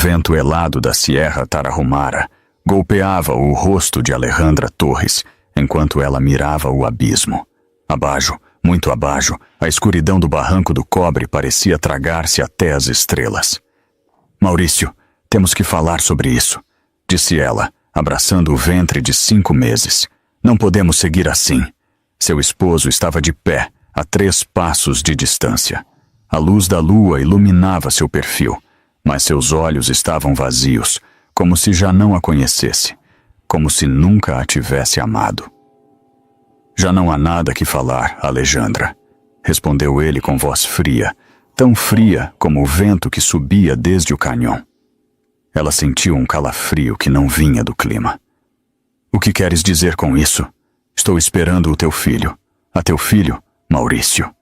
vento helado da Sierra Tarahumara golpeava o rosto de Alejandra Torres enquanto ela mirava o abismo. Abaixo, muito abaixo, a escuridão do barranco do cobre parecia tragar-se até as estrelas. Maurício, temos que falar sobre isso, disse ela, abraçando o ventre de 5 meses. Não podemos seguir assim. Seu esposo estava de pé, a 3 passos de distância. A luz da lua iluminava seu perfil, mas seus olhos estavam vazios, como se já não a conhecesse, como se nunca a tivesse amado. Já não há nada que falar, Alejandra, respondeu ele com voz fria, tão fria como o vento que subia desde o canhão. Ela sentiu um calafrio que não vinha do clima. O que queres dizer com isso? Estou esperando o teu filho. A teu filho, Maurício.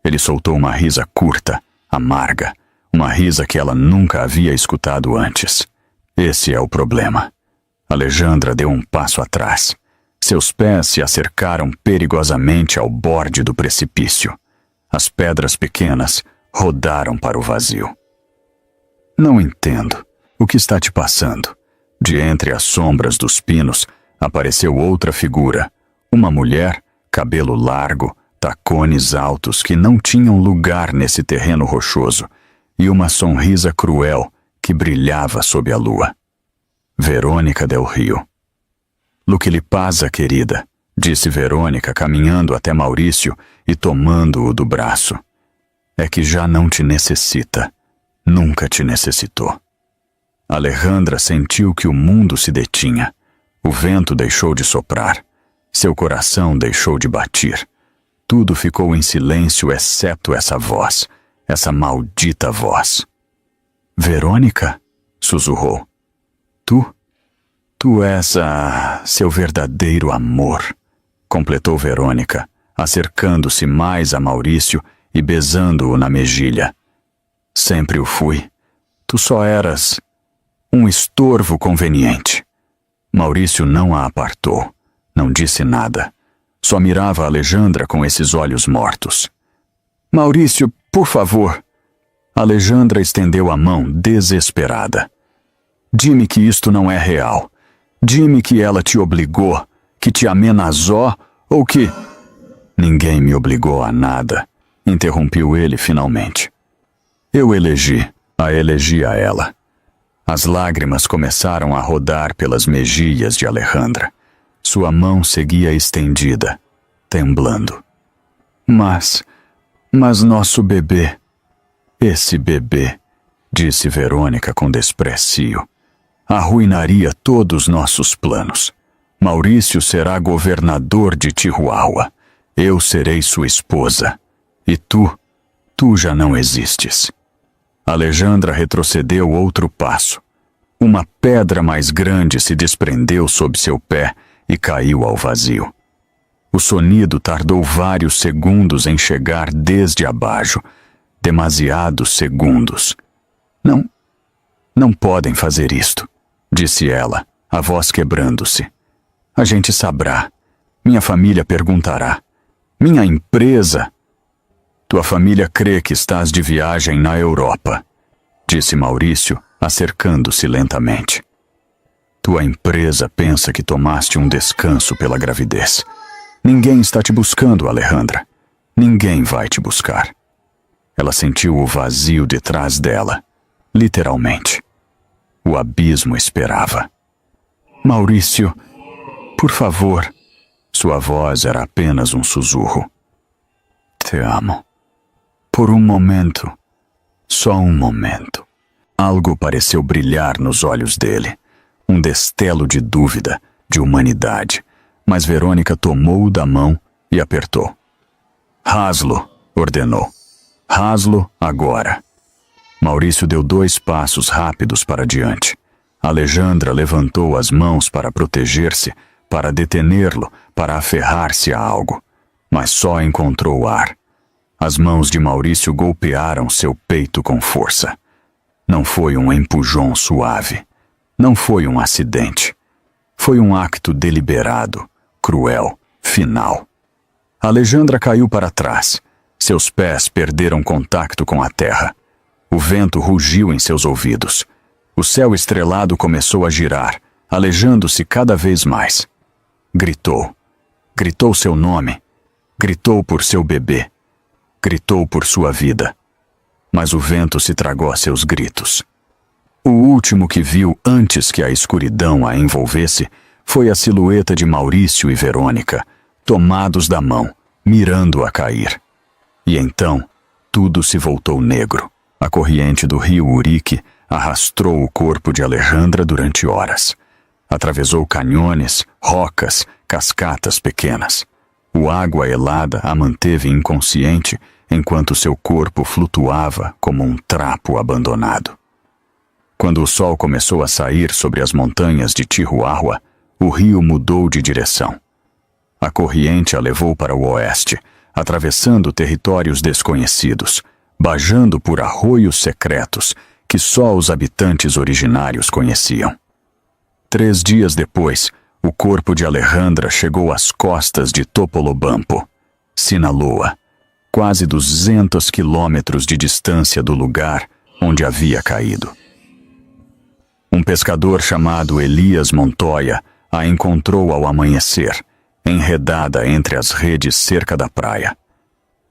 Ele soltou uma risa curta, amarga, uma risa que ela nunca havia escutado antes. Esse é o problema. Alejandra deu um passo atrás. Seus pés se acercaram perigosamente ao borde do precipício. As pedras pequenas rodaram para o vazio. Não entendo. O que está te passando? De entre as sombras dos pinos apareceu outra figura. Uma mulher, cabelo largo, tacones altos que não tinham lugar nesse terreno rochoso e uma sonrisa cruel que brilhava sob a lua. Verônica del Rio. "Lo que lhe pasa, querida", disse Verônica caminhando até Maurício e tomando-o do braço. "É que já não te necessita. Nunca te necessitou." Alejandra sentiu que o mundo se detinha. O vento deixou de soprar. Seu coração deixou de bater. Tudo ficou em silêncio exceto essa voz, essa maldita voz. "Verônica?", sussurrou. Tu és seu verdadeiro amor", completou Verônica, acercando-se mais a Maurício e besando-o na mejilha. "Sempre o fui. Tu só eras um estorvo conveniente." Maurício não a apartou, não disse nada. Só mirava Alejandra com esses olhos mortos. "Maurício, por favor." Alejandra estendeu a mão desesperada. "Dime que isto não é real. Dime que ela te obrigou, que te amenazou ou que..." "Ninguém me obrigou a nada", interrompeu ele finalmente. "Eu elegi a ela." As lágrimas começaram a rodar pelas mejilhas de Alejandra. Sua mão seguia estendida, temblando. Mas nosso bebê..." "Esse bebê", disse Verônica com desprecio, "arruinaria todos nossos planos. Maurício será governador de Chihuahua. Eu serei sua esposa. E tu já não existes." Alejandra retrocedeu outro passo. Uma pedra mais grande se desprendeu sob seu pé e caiu ao vazio. O sonido tardou vários segundos em chegar desde abaixo. Demasiados segundos. Não podem fazer isto", disse ela, a voz quebrando-se. "A gente saberá. Minha família perguntará. Minha empresa..." "Tua família crê que estás de viagem na Europa", disse Maurício, acercando-se lentamente. "Tua empresa pensa que tomaste um descanso pela gravidez. Ninguém está te buscando, Alejandra. Ninguém vai te buscar." Ela sentiu o vazio detrás dela, literalmente. O abismo esperava. "Maurício, por favor." Sua voz era apenas um sussurro. "Te amo. Por um momento. Só um momento." Algo pareceu brilhar nos olhos dele. Um destelo de dúvida, de humanidade. Mas Verônica tomou-o da mão e apertou. "Raslo", ordenou. "Raslo agora." Maurício deu 2 passos rápidos para diante. Alejandra levantou as mãos para proteger-se, para detenê-lo, para aferrar-se a algo. Mas só encontrou ar. As mãos de Maurício golpearam seu peito com força. Não foi um empurrão suave. Não foi um acidente. Foi um acto deliberado, cruel, final. Alejandra caiu para trás. Seus pés perderam contato com a terra. O vento rugiu em seus ouvidos. O céu estrelado começou a girar, alejando-se cada vez mais. Gritou. Gritou seu nome. Gritou por seu bebê. Gritou por sua vida. Mas o vento se tragou a seus gritos. O último que viu antes que a escuridão a envolvesse foi a silhueta de Maurício e Verônica, tomados da mão, mirando-a cair. E então, tudo se voltou negro. A corrente do rio Urique arrastou o corpo de Alejandra durante horas. Atravessou canhões, rocas, cascatas pequenas. O água helada a manteve inconsciente enquanto seu corpo flutuava como um trapo abandonado. Quando o sol começou a sair sobre as montanhas de Tihuahua, o rio mudou de direção. A corrente a levou para o oeste, atravessando territórios desconhecidos, bajando por arroios secretos que só os habitantes originários conheciam. 3 dias depois, o corpo de Alejandra chegou às costas de Topolobampo, Sinaloa, quase 200 quilômetros de distância do lugar onde havia caído. Um pescador chamado Elias Montoya a encontrou ao amanhecer, enredada entre as redes cerca da praia.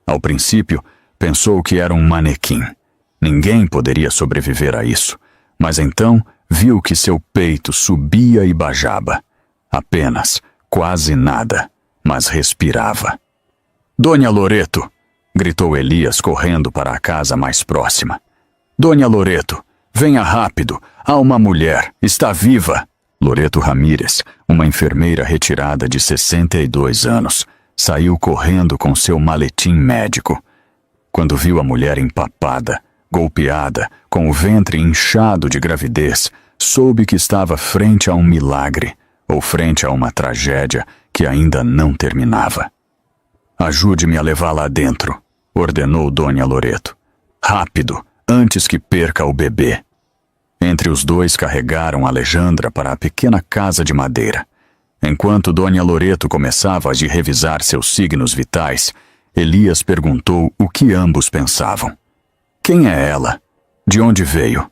Ao princípio, pensou que era um manequim. Ninguém poderia sobreviver a isso, mas então viu que seu peito subia e bajava. Apenas, quase nada, mas respirava. "Dona Loreto!" gritou Elias correndo para a casa mais próxima. "Dona Loreto, venha rápido! Há uma mulher! Está viva!" Loreto Ramírez, uma enfermeira retirada de 62 anos, saiu correndo com seu maletim médico. Quando viu a mulher empapada, golpeada, com o ventre inchado de gravidez, soube que estava frente a um milagre, ou frente a uma tragédia que ainda não terminava. "Ajude-me a levá-la adentro", ordenou Dona Loreto. "Rápido, antes que perca o bebê." Entre os dois carregaram Alejandra para a pequena casa de madeira. Enquanto Dona Loreto começava a revisar seus signos vitais, Elias perguntou o que ambos pensavam. "Quem é ela? De onde veio?"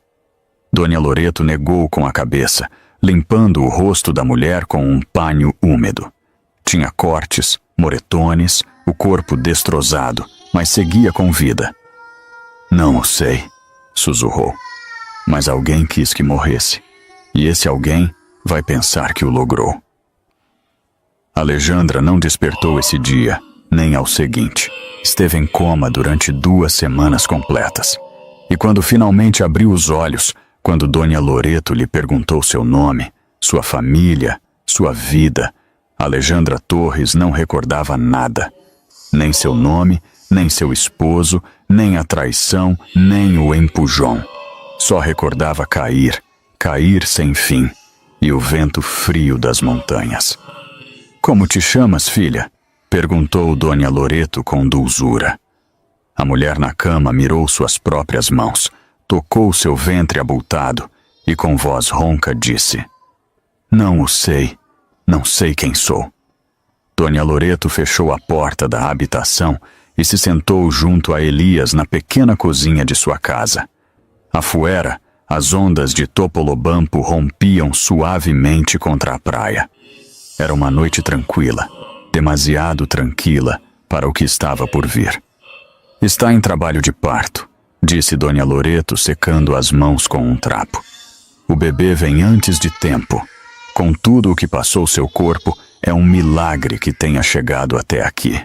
Dona Loreto negou com a cabeça, limpando o rosto da mulher com um paño úmido. Tinha cortes, moretones, o corpo destrozado, mas seguia com vida. "Não o sei", sussurrou. "Mas alguém quis que morresse, e esse alguém vai pensar que o logrou." Alejandra não despertou esse dia, nem ao seguinte. Esteve em coma durante 2 semanas completas. E quando finalmente abriu os olhos, quando Dona Loreto lhe perguntou seu nome, sua família, sua vida, Alejandra Torres não recordava nada. Nem seu nome, nem seu esposo, nem a traição, nem o empujão. Só recordava cair, cair sem fim, e o vento frio das montanhas. "Como te chamas, filha?" perguntou Dona Loreto com dulzura. A mulher na cama mirou suas próprias mãos, tocou seu ventre abultado e com voz ronca disse: "Não o sei, não sei quem sou." Dona Loreto fechou a porta da habitação e se sentou junto a Elias na pequena cozinha de sua casa. Afuera, as ondas de Topolobampo rompiam suavemente contra a praia. Era uma noite tranquila, demasiado tranquila para o que estava por vir. "Está em trabalho de parto", disse Dona Loreto, secando as mãos com um trapo. "O bebê vem antes de tempo. Com tudo o que passou seu corpo, é um milagre que tenha chegado até aqui."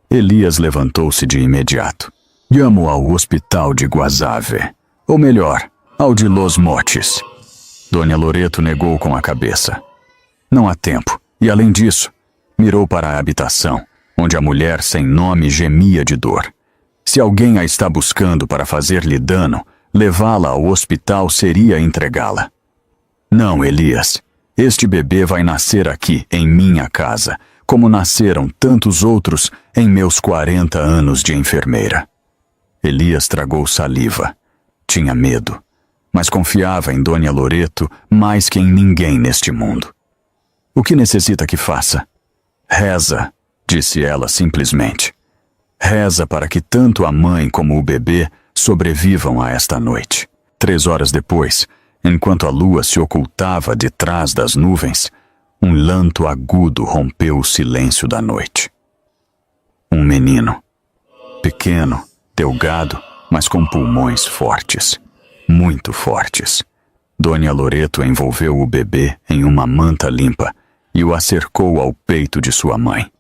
Elias levantou-se de imediato. "Llamo ao hospital de Guasave. Ou melhor, ao de Los Mochis." Dona Loreto negou com a cabeça. "Não há tempo. E além disso," mirou para a habitação, onde a mulher sem nome gemia de dor. "Se alguém a está buscando para fazer-lhe dano, levá-la ao hospital seria entregá-la." "Não, Elias. Este bebê vai nascer aqui, em minha casa, como nasceram tantos outros em meus 40 anos de enfermeira." Elias tragou saliva. Tinha medo, mas confiava em Dona Loreto mais que em ninguém neste mundo. "O que necessita que faça?" "Reza", disse ela simplesmente. "Reza para que tanto a mãe como o bebê sobrevivam a esta noite." 3 horas depois, enquanto a lua se ocultava detrás das nuvens, um lanto agudo rompeu o silêncio da noite. Um menino, pequeno, delgado, mas com pulmões fortes, muito fortes. Dona Loreto envolveu o bebê em uma manta limpa e o acercou ao peito de sua mãe.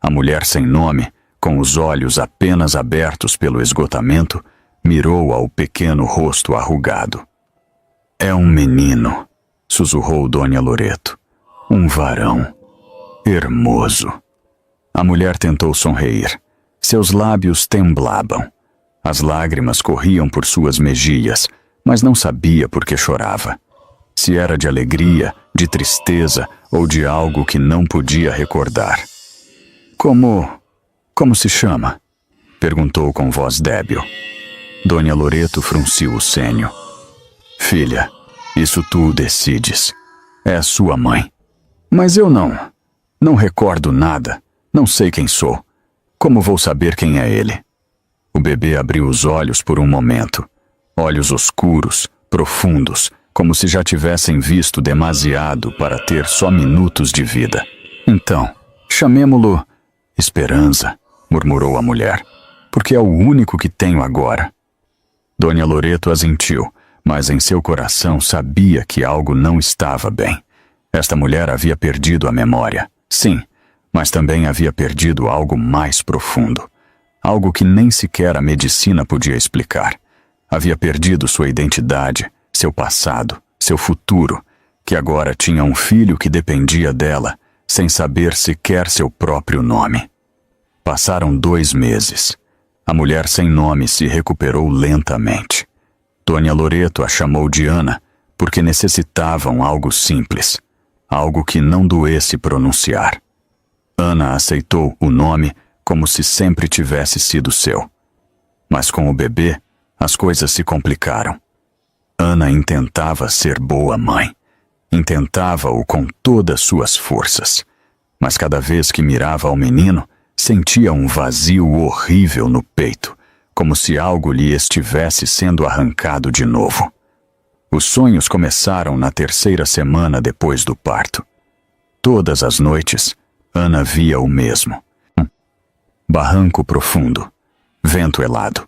A mulher sem nome, com os olhos apenas abertos pelo esgotamento, mirou ao pequeno rosto arrugado. É um menino, sussurrou Dona Loreto. Um varão. Hermoso. A mulher tentou sorrir. Seus lábios temblavam. As lágrimas corriam por suas mejilhas, mas não sabia por que chorava. Se era de alegria, de tristeza ou de algo que não podia recordar. Como se chama? Perguntou com voz débil. Dona Loreto frunciu o senho. Filha, isso tu decides. É a sua mãe. Mas eu não recordo nada. Não sei quem sou. Como vou saber quem é ele? O bebê abriu os olhos por um momento. Olhos escuros, profundos, como se já tivessem visto demasiado para ter só minutos de vida. Então, chamemo-lo Esperança, murmurou a mulher, porque é o único que tenho agora. Dona Loreto assentiu, mas em seu coração sabia que algo não estava bem. Esta mulher havia perdido a memória, sim, mas também havia perdido algo mais profundo. Algo que nem sequer a medicina podia explicar. Havia perdido sua identidade, seu passado, seu futuro, que agora tinha um filho que dependia dela, sem saber sequer seu próprio nome. Passaram 2 meses. A mulher sem nome se recuperou lentamente. Dona Loreto a chamou de Ana, porque necessitavam algo simples, algo que não doesse pronunciar. Ana aceitou o nome como se sempre tivesse sido seu. Mas com o bebê, as coisas se complicaram. Ana intentava ser boa mãe. Intentava-o com todas suas forças. Mas cada vez que mirava ao menino, sentia um vazio horrível no peito, como se algo lhe estivesse sendo arrancado de novo. Os sonhos começaram na 3ª semana depois do parto. Todas as noites, Ana via o mesmo. Barranco profundo, vento helado.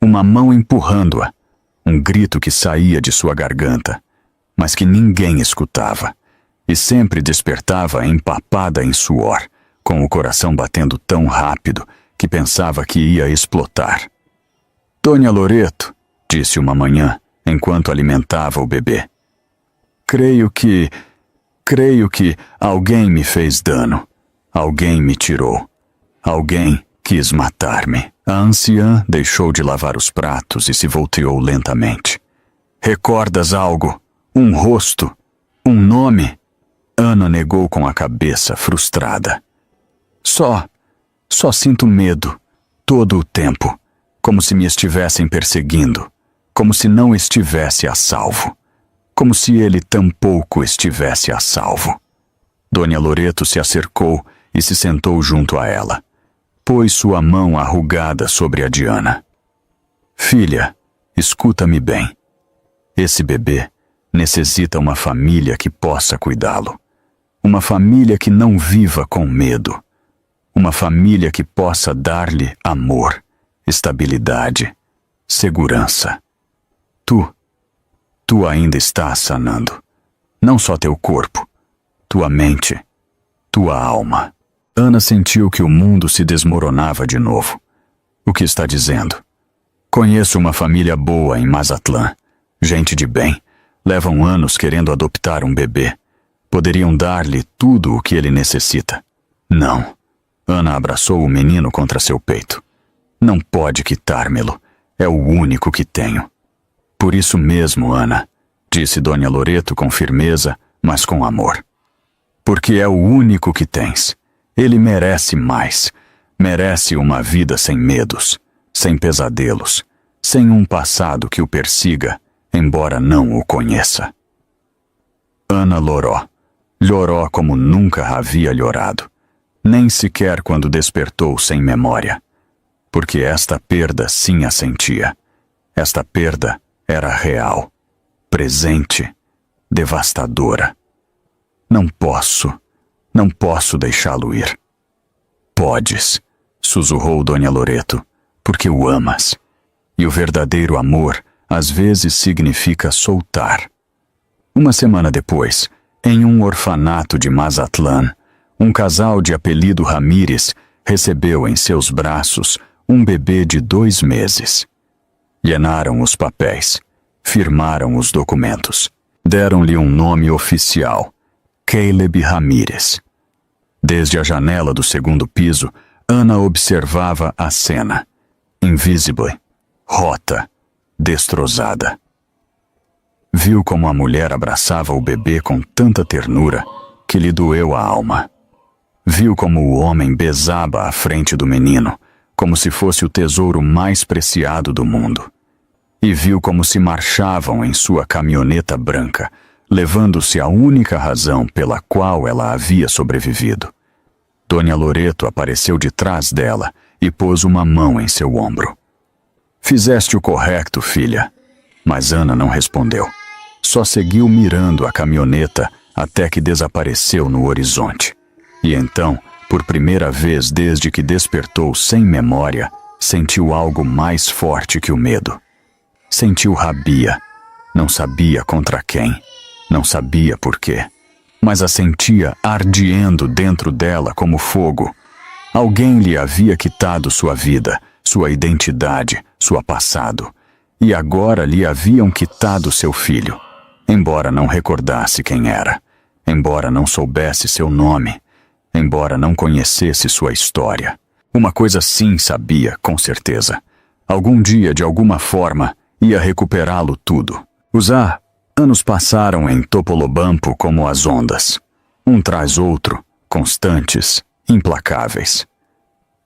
Uma mão empurrando-a, um grito que saía de sua garganta, mas que ninguém escutava, e sempre despertava empapada em suor, com o coração batendo tão rápido que pensava que ia explotar. Dona Loreto, disse uma manhã, enquanto alimentava o bebê. Creio que alguém me fez dano. Alguém me tirou. Alguém quis matar-me. A anciã deixou de lavar os pratos e se volteou lentamente. Recordas algo? Um rosto? Um nome? Ana negou com a cabeça, frustrada. Só sinto medo, todo o tempo, como se me estivessem perseguindo, como se não estivesse a salvo, como se ele tampouco estivesse a salvo. Dona Loreto se acercou e se sentou junto a ela. Pôs sua mão arrugada sobre a de Ana. Filha, escuta-me bem. Esse bebê necessita uma família que possa cuidá-lo. Uma família que não viva com medo. Uma família que possa dar-lhe amor, estabilidade, segurança. Tu ainda estás sanando. Não só teu corpo, tua mente, tua alma. Ana sentiu que o mundo se desmoronava de novo. O que está dizendo? Conheço uma família boa em Mazatlán. Gente de bem. Levam anos querendo adoptar um bebê. Poderiam dar-lhe tudo o que ele necessita. Não. Ana abraçou o menino contra seu peito. Não pode quitar-me-lo. É o único que tenho. Por isso mesmo, Ana, disse Dona Loreto com firmeza, mas com amor. Porque é o único que tens. Ele merece mais. Merece uma vida sem medos, sem pesadelos, sem um passado que o persiga, embora não o conheça. Ana llorou como nunca havia llorado, nem sequer quando despertou sem memória, porque esta perda sim a sentia. Esta perda era real, presente, devastadora. Não posso deixá-lo ir. Podes, sussurrou Dona Loreto, porque o amas. E o verdadeiro amor, às vezes, significa soltar. Uma semana depois, em um orfanato de Mazatlán, um casal de apelido Ramírez recebeu em seus braços um bebê de 2 meses. Llenaram os papéis, firmaram os documentos, deram-lhe um nome oficial, Caleb Ramírez. Desde a janela do 2º piso, Ana observava a cena, invisible, rota, destrozada. Viu como a mulher abraçava o bebê com tanta ternura que lhe doeu a alma. Viu como o homem besava a frente do menino, como se fosse o tesouro mais preciado do mundo. E viu como se marchavam em sua caminhoneta branca, levando-se a única razão pela qual ela havia sobrevivido. Dona Loreto apareceu de trás dela e pôs uma mão em seu ombro. Fizeste o correto, filha. Mas Ana não respondeu. Só seguiu mirando a caminhoneta até que desapareceu no horizonte. E então, por primeira vez desde que despertou sem memória, sentiu algo mais forte que o medo. Sentiu rabia. Não sabia contra quem. Não sabia por quê. Mas a sentia ardendo dentro dela como fogo. Alguém lhe havia quitado sua vida, sua identidade, seu passado. E agora lhe haviam quitado seu filho. Embora não recordasse quem era. Embora não soubesse seu nome. Embora não conhecesse sua história. Uma coisa sim sabia, com certeza. Algum dia, de alguma forma, ia recuperá-lo tudo. Os anos passaram em Topolobampo como as ondas. Um tras outro, constantes, implacáveis.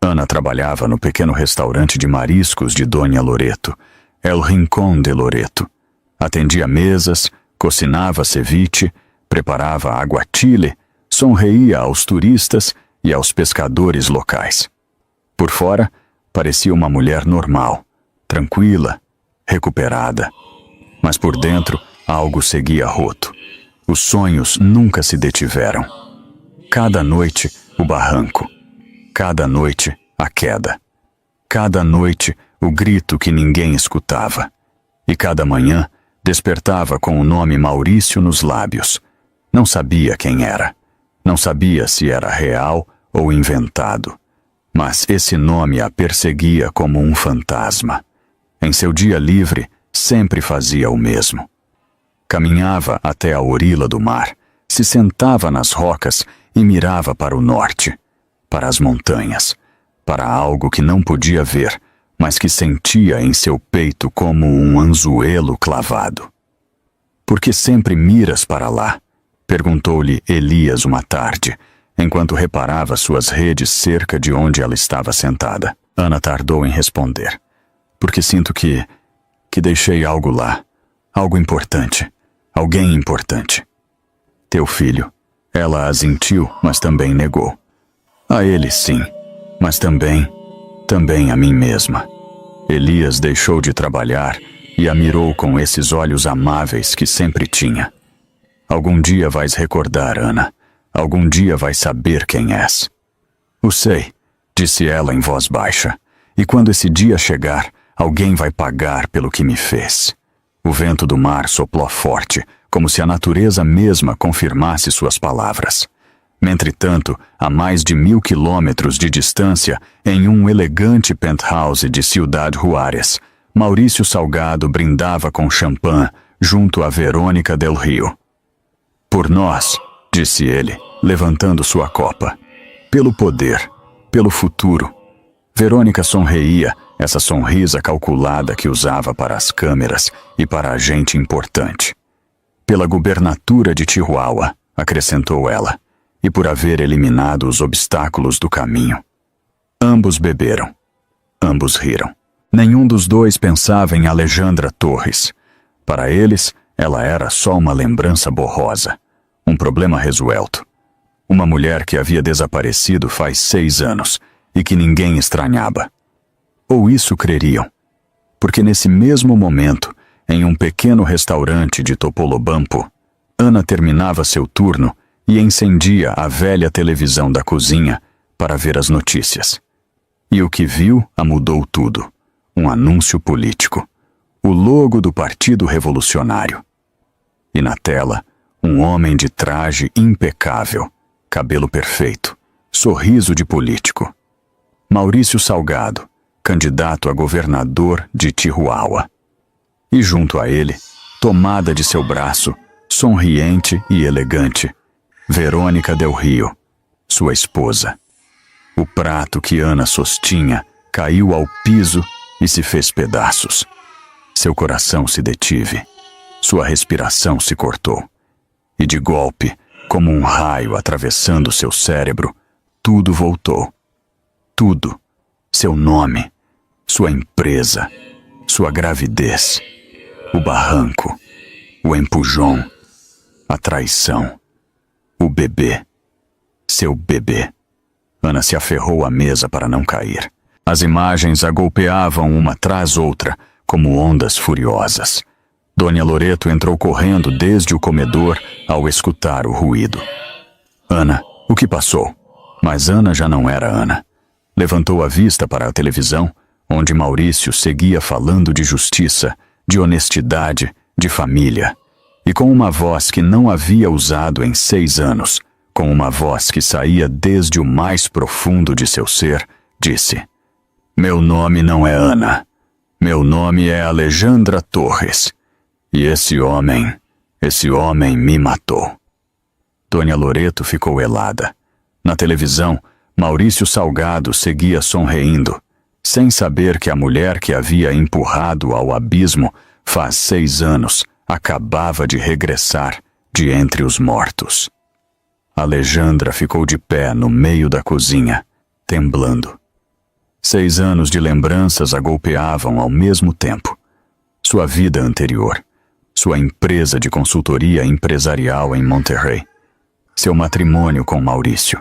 Ana trabalhava no pequeno restaurante de mariscos de Dona Loreto, El Rincón de Loreto. Atendia mesas, cocinava ceviche, preparava aguachile, sonreía aos turistas e aos pescadores locais. Por fora, parecia uma mulher normal, tranquila, recuperada. Mas por dentro, algo seguia roto. Os sonhos nunca se detiveram. Cada noite, o barranco. Cada noite, a queda. Cada noite, o grito que ninguém escutava. E cada manhã, despertava com o nome Maurício nos lábios. Não sabia quem era. Não sabia se era real ou inventado. Mas esse nome a perseguia como um fantasma. Em seu dia livre, sempre fazia o mesmo. Caminhava até a orilla do mar, se sentava nas rocas e mirava para o norte, para as montanhas, para algo que não podia ver, mas que sentia em seu peito como um anzuelo clavado. "Por que sempre miras para lá?" perguntou-lhe Elias uma tarde, enquanto reparava suas redes cerca de onde ela estava sentada. Ana tardou em responder. "Porque sinto que deixei algo lá, algo importante, alguém importante." "Teu filho." Ela assentiu, mas também negou. "A ele sim, mas também a mim mesma." Elias deixou de trabalhar e a mirou com esses olhos amáveis que sempre tinha. "Algum dia vais recordar, Ana. Algum dia vais saber quem és." "O sei", disse ela em voz baixa. "E quando esse dia chegar, alguém vai pagar pelo que me fez." O vento do mar soprou forte, como se a natureza mesma confirmasse suas palavras. Entretanto, a mais de 1000 quilômetros de distância, em um elegante penthouse de Ciudad Juárez, Maurício Salgado brindava com champanhe junto a Verônica del Rio. "Por nós", disse ele, levantando sua copa. "Pelo poder, pelo futuro." Verônica sorria, essa sorrisa calculada que usava para as câmeras e para a gente importante. "Pela gubernatura de Chihuahua", acrescentou ela, "e por haver eliminado os obstáculos do caminho." Ambos beberam. Ambos riram. Nenhum dos dois pensava em Alejandra Torres. Para eles, ela era só uma lembrança borrosa, um problema resuelto. Uma mulher que havia desaparecido faz 6 anos e que ninguém estranhava. Ou isso creriam, porque nesse mesmo momento em um pequeno restaurante de Topolobampo, Ana terminava seu turno e encendia a velha televisão da cozinha para ver as notícias. E o que viu a mudou tudo. Um anúncio político. O logo do Partido Revolucionário. E na tela, um homem de traje impecável, cabelo perfeito, sorriso de político. Maurício Salgado, candidato a governador de Chihuahua. E junto a ele, tomada de seu braço, sonriente e elegante, Verônica Del Rio, sua esposa. O prato que Ana sostinha caiu ao piso e se fez pedaços. Seu coração se detive. Sua respiração se cortou. E de golpe, como um raio atravessando seu cérebro, tudo voltou. Tudo. Seu nome, sua empresa, sua gravidez, o barranco, o empujão, a traição, o bebê, seu bebê. Ana se aferrou à mesa para não cair. As imagens a golpeavam uma tras outra, como ondas furiosas. Dona Loreto entrou correndo desde o comedor ao escutar o ruído. Ana, o que passou? Mas Ana já não era Ana. Levantou a vista para a televisão, onde Maurício seguia falando de justiça, de honestidade, de família. E com uma voz que não havia usado em 6 anos, com uma voz que saía desde o mais profundo de seu ser, disse: "Meu nome não é Ana. Meu nome é Alejandra Torres. E esse homem me matou." Dona Loreto ficou helada. Na televisão, Maurício Salgado seguia sorrindo, sem saber que a mulher que havia empurrado ao abismo faz 6 anos acabava de regressar de entre os mortos. Alejandra ficou de pé no meio da cozinha, temblando. 6 anos de lembranças a golpeavam ao mesmo tempo. Sua vida anterior, sua empresa de consultoria empresarial em Monterrey, seu matrimônio com Maurício,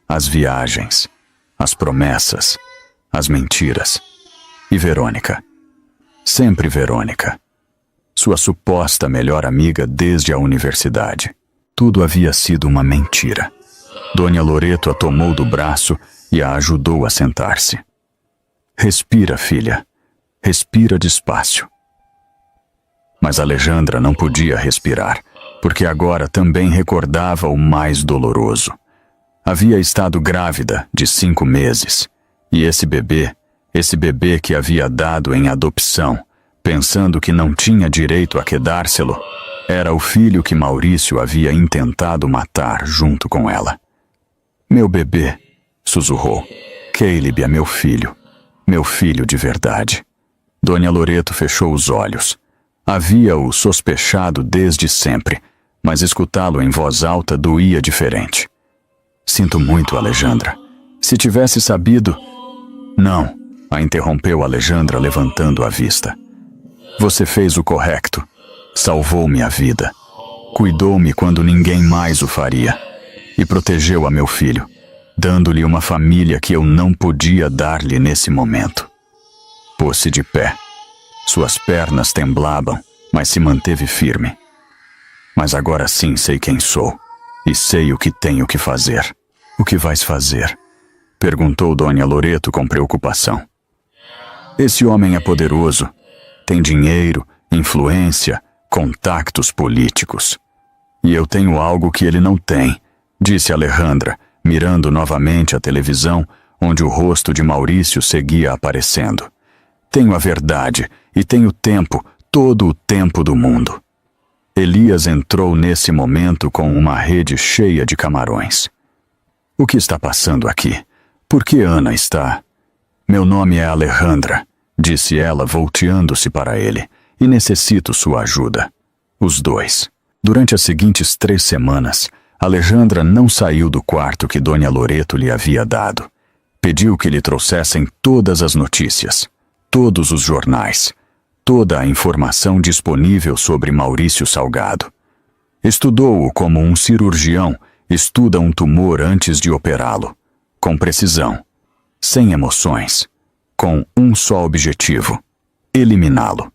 as viagens, as promessas, as mentiras. E Verônica. Sempre Verônica. Sua suposta melhor amiga desde a universidade. Tudo havia sido uma mentira. Dona Loreto a tomou do braço e a ajudou a sentar-se. "Respira, filha. Respira despacio." Mas Alejandra não podia respirar, porque agora também recordava o mais doloroso. Havia estado grávida de 5 meses, e esse bebê que havia dado em adopção, pensando que não tinha direito a quedárselo, era o filho que Maurício havia intentado matar junto com ela. "Meu bebê", sussurrou. "Caleb é meu filho de verdade." Dona Loreto fechou os olhos. Havia-o sospechado desde sempre, mas escutá-lo em voz alta doía diferente. "Sinto muito, Alejandra. Se tivesse sabido..." "Não", a interrompeu Alejandra levantando a vista. "Você fez o correto. Salvou-me a vida. Cuidou-me quando ninguém mais o faria. E protegeu a meu filho, dando-lhe uma família que eu não podia dar-lhe nesse momento." Pôs-se de pé. Suas pernas temblavam, mas se manteve firme. "Mas agora sim sei quem sou, e sei o que tenho que fazer." "O que vais fazer?" perguntou Dona Loreto com preocupação. "Esse homem é poderoso. Tem dinheiro, influência, contactos políticos. E eu tenho algo que ele não tem", disse Alejandra, mirando novamente a televisão, onde o rosto de Maurício seguia aparecendo. "Tenho a verdade e tenho tempo, todo o tempo do mundo." Elias entrou nesse momento com uma rede cheia de camarões. "O que está passando aqui? Por que Ana está?" "Meu nome é Alejandra", disse ela volteando-se para ele, "e necessito sua ajuda." Os dois. Durante as seguintes 3 semanas, Alejandra não saiu do quarto que Dona Loreto lhe havia dado. Pediu que lhe trouxessem todas as notícias, todos os jornais, toda a informação disponível sobre Maurício Salgado. Estudou-o como um cirurgião estuda um tumor antes de operá-lo, com precisão, sem emoções, com um só objetivo: eliminá-lo.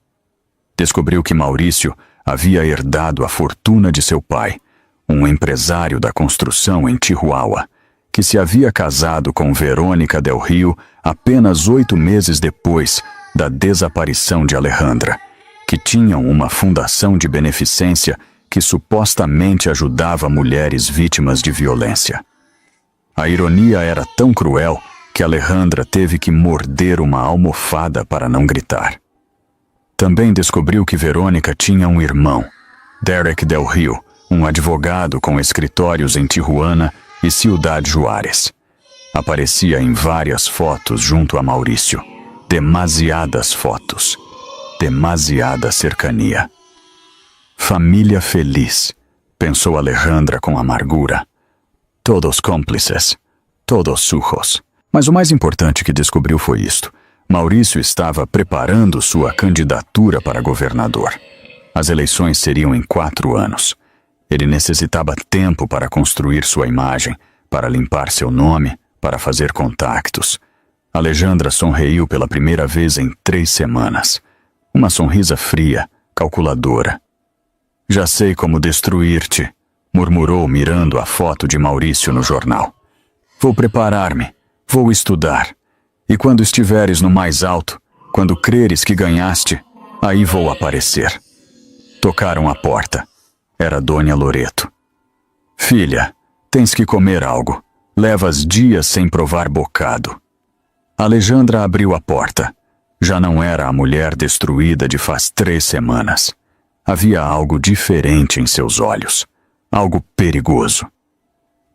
Descobriu que Maurício havia herdado a fortuna de seu pai, um empresário da construção em Chihuahua, que se havia casado com Verônica Del Rio apenas 8 meses depois da desaparição de Alejandra, que tinham uma fundação de beneficência que supostamente ajudava mulheres vítimas de violência. A ironia era tão cruel que Alejandra teve que morder uma almofada para não gritar. Também descobriu que Verônica tinha um irmão, Derek Del Rio, um advogado com escritórios em Tijuana e Ciudad Juárez. Aparecia em várias fotos junto a Maurício. Demasiadas fotos. Demasiada cercania. Família feliz, pensou Alejandra com amargura. Todos cúmplices, todos sujos. Mas o mais importante que descobriu foi isto. Maurício estava preparando sua candidatura para governador. As eleições seriam em 4 anos. Ele necessitava tempo para construir sua imagem, para limpar seu nome, para fazer contactos. Alejandra sorriu pela primeira vez em 3 semanas. Uma sorrisa fria, calculadora. Já sei como destruir-te, murmurou mirando a foto de Maurício no jornal. Vou preparar-me, vou estudar. E quando estiveres no mais alto, quando creres que ganhaste, aí vou aparecer. Tocaram a porta. Era Dona Loreto. Filha, tens que comer algo. Levas dias sem provar bocado. Alejandra abriu a porta. Já não era a mulher destruída de faz 3 semanas. Havia algo diferente em seus olhos. Algo perigoso.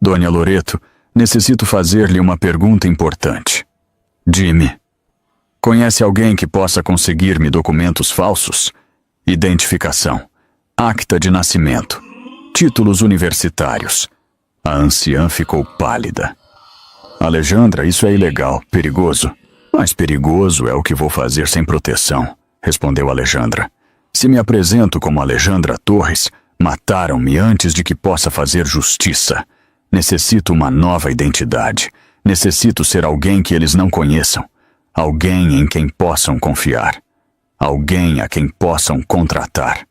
Dona Loreto, necessito fazer-lhe uma pergunta importante. Dime, conhece alguém que possa conseguir-me documentos falsos? Identificação, acta de nascimento, títulos universitários. A anciã ficou pálida. Alejandra, isso é ilegal, perigoso. Mas perigoso é o que vou fazer sem proteção, respondeu Alejandra. Se me apresento como Alejandra Torres, mataram-me antes de que possa fazer justiça. Necessito uma nova identidade. Necessito ser alguém que eles não conheçam. Alguém em quem possam confiar. Alguém a quem possam contratar.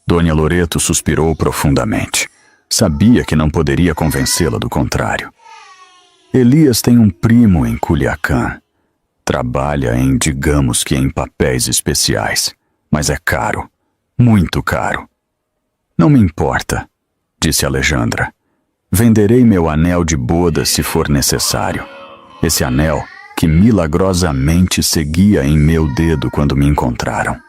Dona Loreto suspirou profundamente. Sabia que não poderia convencê-la do contrário. Elias tem um primo em Culiacán. Trabalha digamos que em papéis especiais. Mas é caro. Muito caro. Não me importa, disse Alejandra. Venderei meu anel de boda se for necessário. Esse anel que milagrosamente seguia em meu dedo quando me encontraram.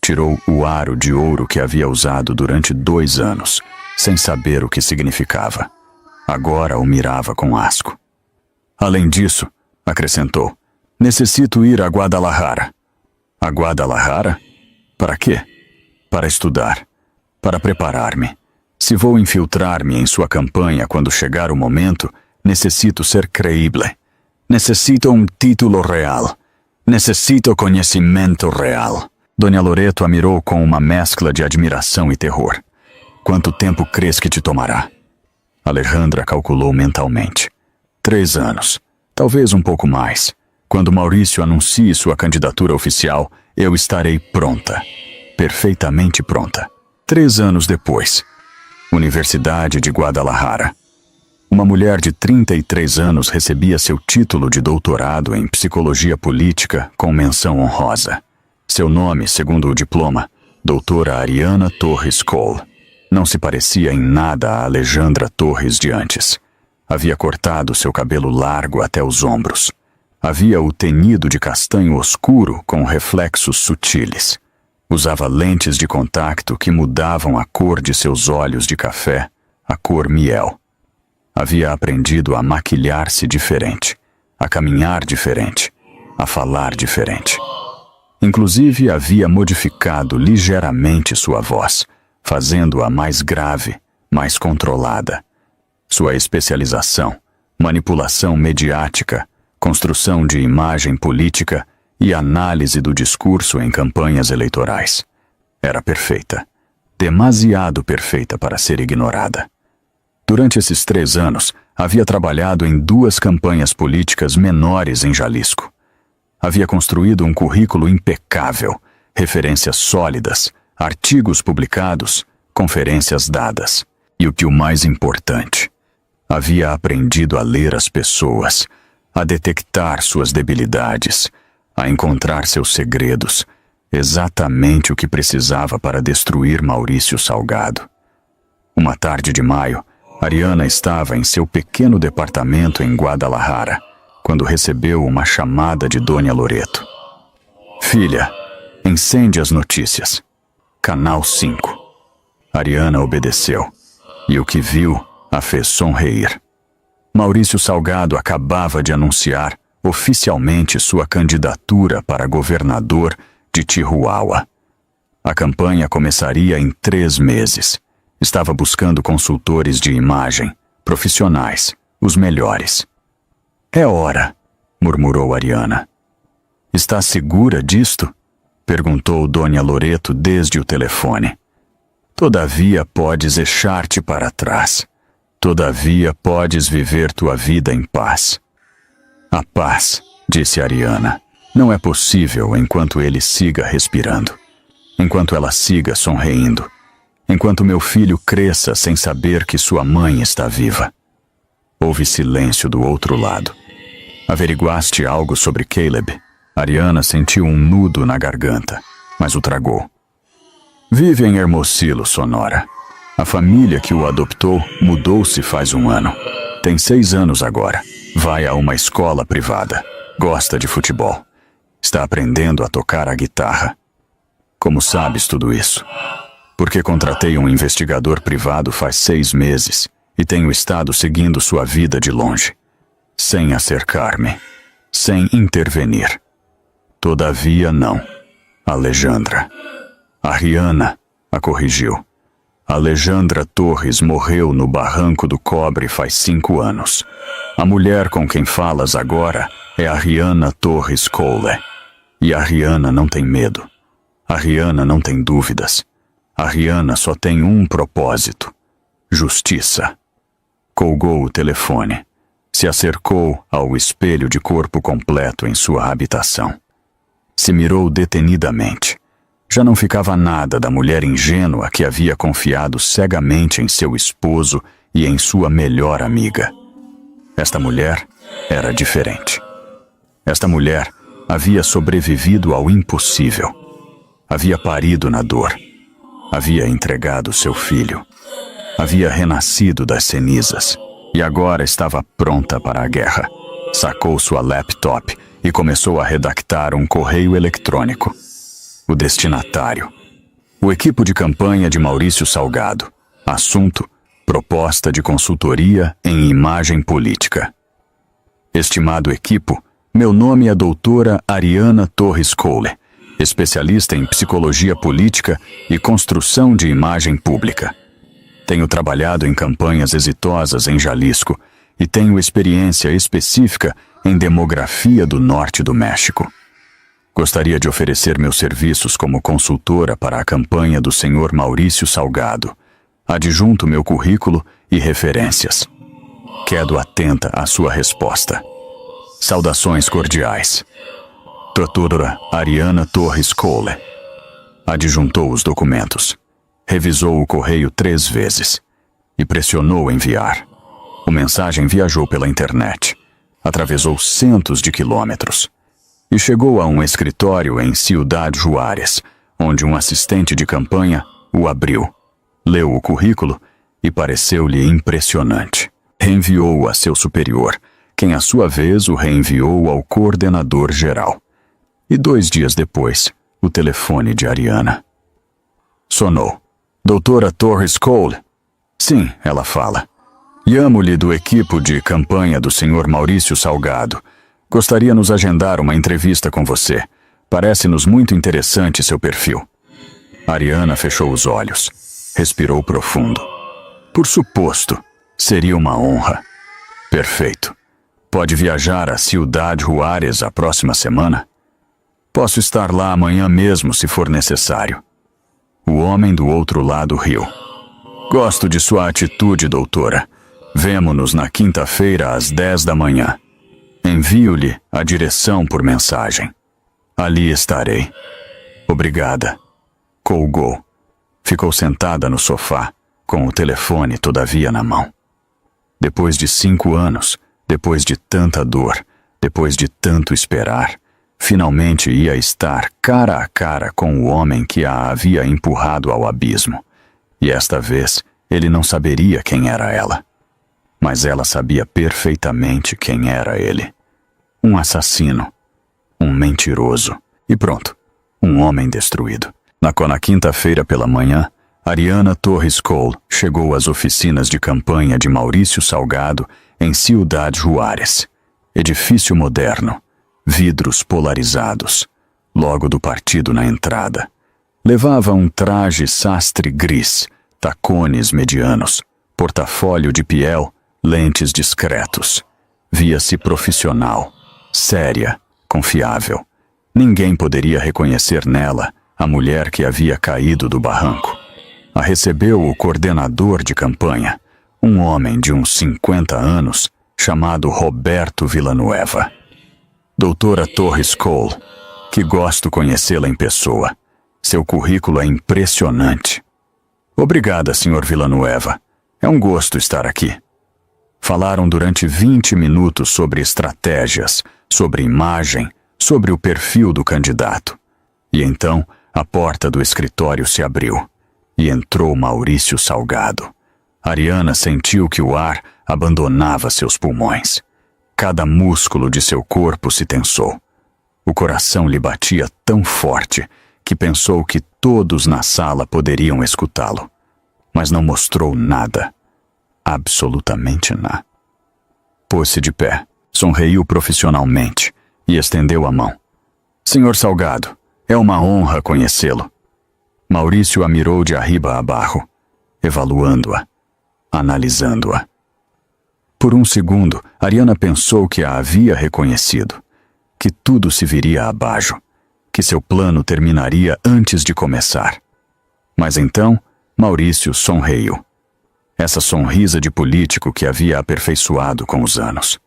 Tirou o aro de ouro que havia usado durante 2 anos, sem saber o que significava. Agora o mirava com asco. Além disso, acrescentou, necessito ir a Guadalajara. A Guadalajara? Para quê? Para estudar. Para preparar-me. Se vou infiltrar-me em sua campanha quando chegar o momento, necessito ser creíble. Necessito um título real. Necessito conhecimento real. Dona Loreto a mirou com uma mescla de admiração e terror. Quanto tempo crês que te tomará? Alejandra calculou mentalmente. 3 anos. Talvez um pouco mais. Quando Maurício anuncie sua candidatura oficial, eu estarei pronta. Perfeitamente pronta. 3 anos depois. Universidade de Guadalajara. Uma mulher de 33 anos recebia seu título de doutorado em psicologia política com menção honrosa. Seu nome, segundo o diploma, doutora Ariana Torres Cole. Não se parecia em nada a Alejandra Torres de antes. Havia cortado seu cabelo largo até os ombros. Havia-o tenido de castanho oscuro com reflexos sutiles. Usava lentes de contato que mudavam a cor de seus olhos de café, a cor miel. Havia aprendido a maquilhar-se diferente, a caminhar diferente, a falar diferente. Inclusive, havia modificado ligeiramente sua voz, fazendo-a mais grave, mais controlada. Sua especialização, manipulação mediática, construção de imagem política e análise do discurso em campanhas eleitorais. Era perfeita, demasiado perfeita para ser ignorada. Durante esses 3 anos, havia trabalhado em 2 campanhas políticas menores em Jalisco. Havia construído um currículo impecável, referências sólidas, artigos publicados, conferências dadas. E o que o mais importante, havia aprendido a ler as pessoas, a detectar suas debilidades, a encontrar seus segredos, exatamente o que precisava para destruir Maurício Salgado. Uma tarde de maio, Ariana estava em seu pequeno departamento em Guadalajara, quando recebeu uma chamada de Dona Loreto. Filha, encende as notícias. Canal 5. Ariana obedeceu, e o que viu a fez sonreír. Maurício Salgado acabava de anunciar oficialmente sua candidatura para governador de Chihuahua. A campanha começaria em 3 meses. Estava buscando consultores de imagem, profissionais, os melhores. É hora, murmurou Ariana. Está segura disto? Perguntou Dona Loreto desde o telefone. Todavia podes echar-te para trás. Todavia podes viver tua vida em paz. A paz, disse Ariana, não é possível enquanto ele siga respirando, enquanto ela siga sorrindo, enquanto meu filho cresça sem saber que sua mãe está viva. Houve silêncio do outro lado. Averiguaste algo sobre Caleb? Ariana sentiu um nudo na garganta, mas o tragou. Vive em Hermosillo, Sonora. A família que o adotou mudou-se faz 1 ano. Tem 6 anos agora. Vai a uma escola privada. Gosta de futebol. Está aprendendo a tocar a guitarra. Como sabes tudo isso? Porque contratei um investigador privado faz 6 meses e tenho estado seguindo sua vida de longe, sem acercar-me, sem intervenir. Todavia não. Alejandra. Ariana a corrigiu. Alejandra Torres morreu no Barranco do Cobre faz 5 anos. A mulher com quem falas agora é Ariana Torres Cole. E Ariana não tem medo. Ariana não tem dúvidas. Ariana só tem um propósito: justiça. Colgou o telefone. Se acercou ao espelho de corpo completo em sua habitação. Se mirou detenidamente. Já não ficava nada da mulher ingênua que havia confiado cegamente em seu esposo e em sua melhor amiga. Esta mulher era diferente. Esta mulher havia sobrevivido ao impossível. Havia parido na dor. Havia entregado seu filho. Havia renascido das cenizas e agora estava pronta para a guerra. Sacou sua laptop e começou a redactar um correio eletrônico. O destinatário. O equipo de campanha de Maurício Salgado. Assunto: proposta de consultoria em imagem política. Estimado equipo, meu nome é doutora Ariana Torres Cole, especialista em psicologia política e construção de imagem pública. Tenho trabalhado em campanhas exitosas em Jalisco e tenho experiência específica em demografia do norte do México. Gostaria de oferecer meus serviços como consultora para a campanha do senhor Maurício Salgado. Adjunto meu currículo e referências. Quedo atenta à sua resposta. Saudações cordiais. Doutora Ariana Torres Cole. Adjuntou os documentos. Revisou o correio 3 vezes e pressionou enviar. A mensagem viajou pela internet, atravessou centos de quilômetros e chegou a um escritório em Ciudad Juárez, onde um assistente de campanha o abriu, leu o currículo e pareceu-lhe impressionante. Reenviou-o a seu superior, quem, à sua vez, o reenviou ao coordenador geral. E 2 dias depois, o telefone de Ariana. Sonou. Doutora Torres Cole? Sim, ela fala. Llamo-lhe do equipo de campanha do senhor Maurício Salgado. Gostaria nos agendar uma entrevista com você. Parece-nos muito interessante seu perfil. Ariana fechou os olhos. Respirou profundo. Por suposto, seria uma honra. Perfeito. Pode viajar a Ciudad Juárez a próxima semana? Posso estar lá amanhã mesmo, se for necessário. O homem do outro lado riu. Gosto de sua atitude, doutora. Vemo-nos na quinta-feira às 10 da manhã. Envio-lhe a direção por mensagem. Ali estarei. Obrigada. Colgou. Ficou sentada no sofá, com o telefone todavia na mão. Depois de 5 anos, depois de tanta dor, depois de tanto esperar, finalmente ia estar cara a cara com o homem que a havia empurrado ao abismo. E esta vez ele não saberia quem era ela. Mas ela sabia perfeitamente quem era ele. Um assassino. Um mentiroso. E pronto. Um homem destruído. Na quinta-feira pela manhã, Ariana Torres Cole chegou às oficinas de campanha de Maurício Salgado em Ciudad Juárez. Edifício moderno. Vidros polarizados. Logo do partido na entrada. Levava um traje sastre gris, tacones medianos, portafólio de piel, lentes discretos. Via-se profissional, séria, confiável. Ninguém poderia reconhecer nela a mulher que havia caído do barranco. A recebeu o coordenador de campanha, um homem de uns 50 anos, chamado Roberto Villanueva. Doutora Torres Cole, que gosto conhecê-la em pessoa. Seu currículo é impressionante. Obrigada, Sr. Villanueva. É um gosto estar aqui. Falaram durante 20 minutos sobre estratégias, sobre imagem, sobre o perfil do candidato. E então, a porta do escritório se abriu. E entrou Maurício Salgado. Ariana sentiu que o ar abandonava seus pulmões. Cada músculo de seu corpo se tensou. O coração lhe batia tão forte que pensou que todos na sala poderiam escutá-lo. Mas não mostrou nada. Absolutamente nada. Pôs-se de pé, sorriu profissionalmente e estendeu a mão. Senhor Salgado, é uma honra conhecê-lo. Maurício a mirou de arriba a abaixo, evaluando-a, analisando-a. Por um segundo, Ariana pensou que a havia reconhecido, que tudo se viria abaixo, que seu plano terminaria antes de começar. Mas então, Maurício sorriu. Essa sorrisa de político que havia aperfeiçoado com os anos,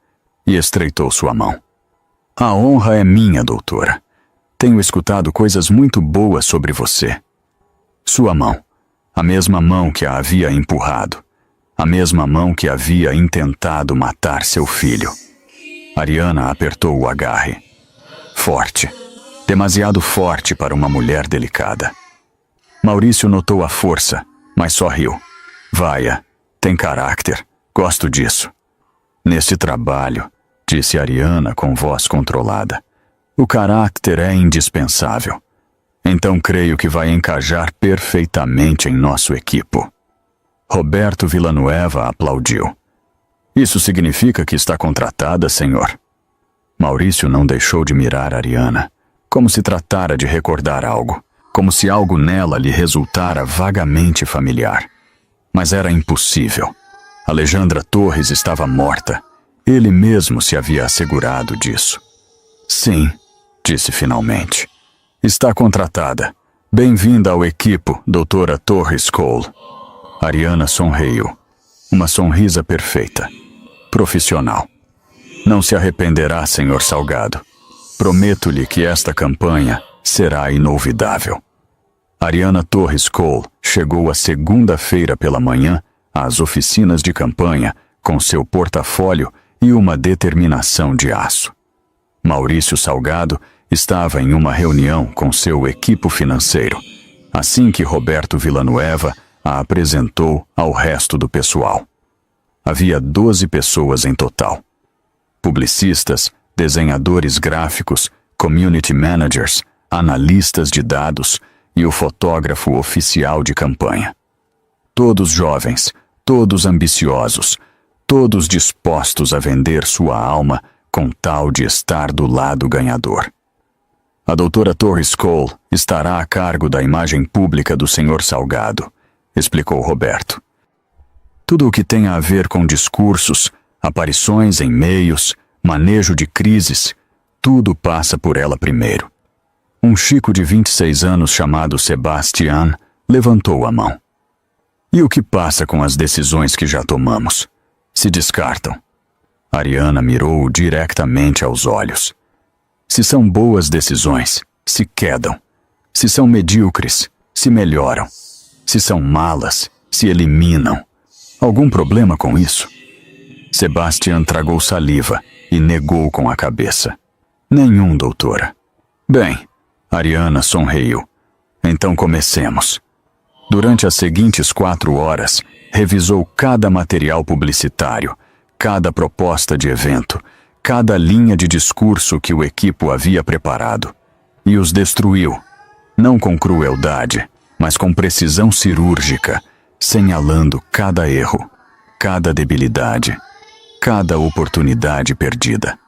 e estreitou sua mão. A honra é minha, doutora. Tenho escutado coisas muito boas sobre você. Sua mão, a mesma mão que a havia empurrado, a mesma mão que havia intentado matar seu filho. Ariana apertou o agarre. Forte, demasiado forte para uma mulher delicada. Maurício notou a força, mas sorriu. Vaia, tem caráter, gosto disso. Neste trabalho, disse Ariana com voz controlada, o caráter é indispensável. Então creio que vai encajar perfeitamente em nosso equipo. Roberto Villanueva aplaudiu. Isso significa que está contratada, senhor? Maurício não deixou de mirar Ariana, como se tratara de recordar algo, como se algo nela lhe resultara vagamente familiar. Mas era impossível. Alejandra Torres estava morta. Ele mesmo se havia assegurado disso. Sim, disse finalmente. Está contratada. Bem-vinda ao equipo, doutora Torres Cole. Ariana sorriu. Uma sorrisa perfeita. Profissional. Não se arrependerá, senhor Salgado. Prometo-lhe que esta campanha será inolvidável. Ariana Torres Cole chegou a segunda-feira pela manhã às oficinas de campanha com seu portafólio e uma determinação de aço. Maurício Salgado estava em uma reunião com seu equipo financeiro, assim que Roberto Villanueva a apresentou ao resto do pessoal. Havia 12 pessoas em total. Publicistas, desenhadores gráficos, community managers, analistas de dados e o fotógrafo oficial de campanha. Todos jovens, todos ambiciosos, todos dispostos a vender sua alma com tal de estar do lado ganhador. A doutora Torres Cole estará a cargo da imagem pública do senhor Salgado, explicou Roberto. Tudo o que tenha a ver com discursos, aparições em meios, manejo de crises, tudo passa por ela primeiro. Um chico de 26 anos chamado Sebastián levantou a mão. E o que passa com as decisões que já tomamos? Se descartam. Ariana mirou-o diretamente aos olhos. Se são boas decisões, se quedam. Se são medíocres, se melhoram. Se são malas, se eliminam. Algum problema com isso? Sebastian tragou saliva e negou com a cabeça. Nenhum, doutora. Bem, Ariana sorriu. Então comecemos. Durante as seguintes 4 horas, revisou cada material publicitário, cada proposta de evento, cada linha de discurso que o equipo havia preparado. E os destruiu, não com crueldade, mas com precisão cirúrgica, señalando cada erro, cada debilidade, cada oportunidade perdida.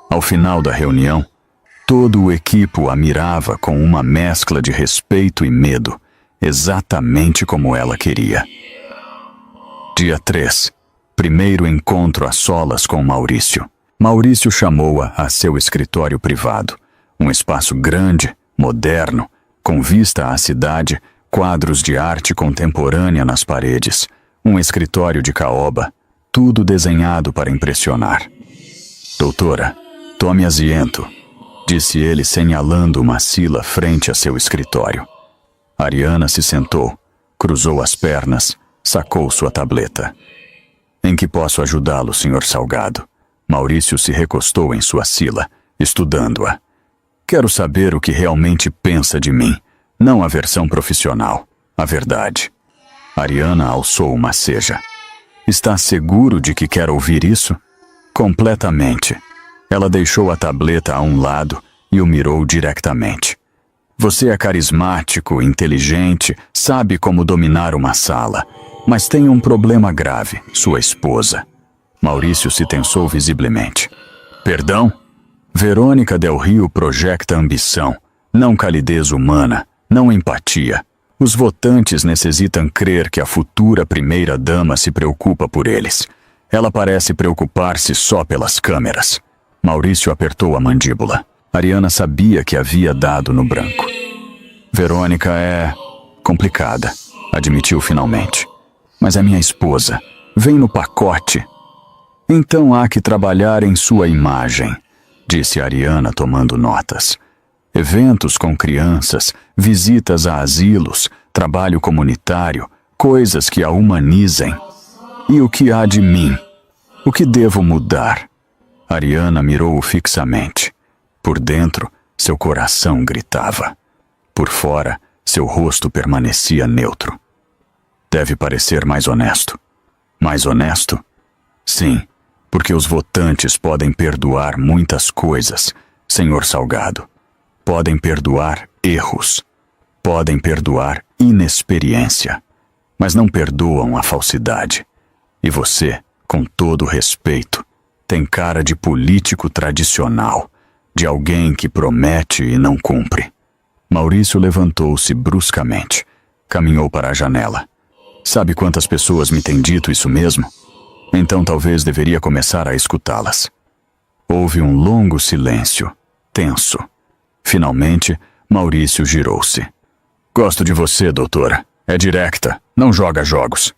Ao final da reunião, todo o equipo a mirava com uma mescla de respeito e medo, exatamente como ela queria. Dia 3. Primeiro encontro a solas com Maurício. Maurício chamou-a a seu escritório privado, um espaço grande, moderno, com vista à cidade, quadros de arte contemporânea nas paredes, um escritório de caoba, tudo desenhado para impressionar. Doutora, tome asiento, disse ele señalando uma sila frente a seu escritório. Ariana se sentou, cruzou as pernas, sacou sua tableta. Em que posso ajudá-lo, Sr. Salgado? Maurício se recostou em sua sila, estudando-a. Quero saber o que realmente pensa de mim, não a versão profissional, a verdade. Ariana alçou uma ceja. Está seguro de que quer ouvir isso? Completamente. Ela deixou a tableta a um lado e o mirou diretamente. Você é carismático, inteligente, sabe como dominar uma sala, mas tem um problema grave, sua esposa. Maurício se tensou visivelmente. Perdão? Verônica Del Rio projeta ambição, não calidez humana, não empatia. Os votantes necessitam crer que a futura primeira-dama se preocupa por eles. Ela parece preocupar-se só pelas câmeras. Maurício apertou a mandíbula. Ariana sabia que havia dado no branco. Verônica é complicada, admitiu finalmente. Mas é minha esposa. Vem no pacote. Então há que trabalhar em sua imagem, disse Ariana tomando notas. Eventos com crianças, visitas a asilos, trabalho comunitário, coisas que a humanizem. E o que há de mim? O que devo mudar? Ariana mirou-o fixamente. Por dentro, seu coração gritava. Por fora, seu rosto permanecia neutro. Deve parecer mais honesto. Mais honesto? Sim, porque os votantes podem perdoar muitas coisas, Sr. Salgado. Podem perdoar erros. Podem perdoar inexperiência. Mas não perdoam a falsidade. E você, com todo respeito, tem cara de político tradicional, de alguém que promete e não cumpre. Maurício levantou-se bruscamente. Caminhou para a janela. Sabe quantas pessoas me têm dito isso mesmo? Então talvez deveria começar a escutá-las. Houve um longo silêncio, tenso. Finalmente, Maurício girou-se. Gosto de você, doutora. É directa, não joga jogos.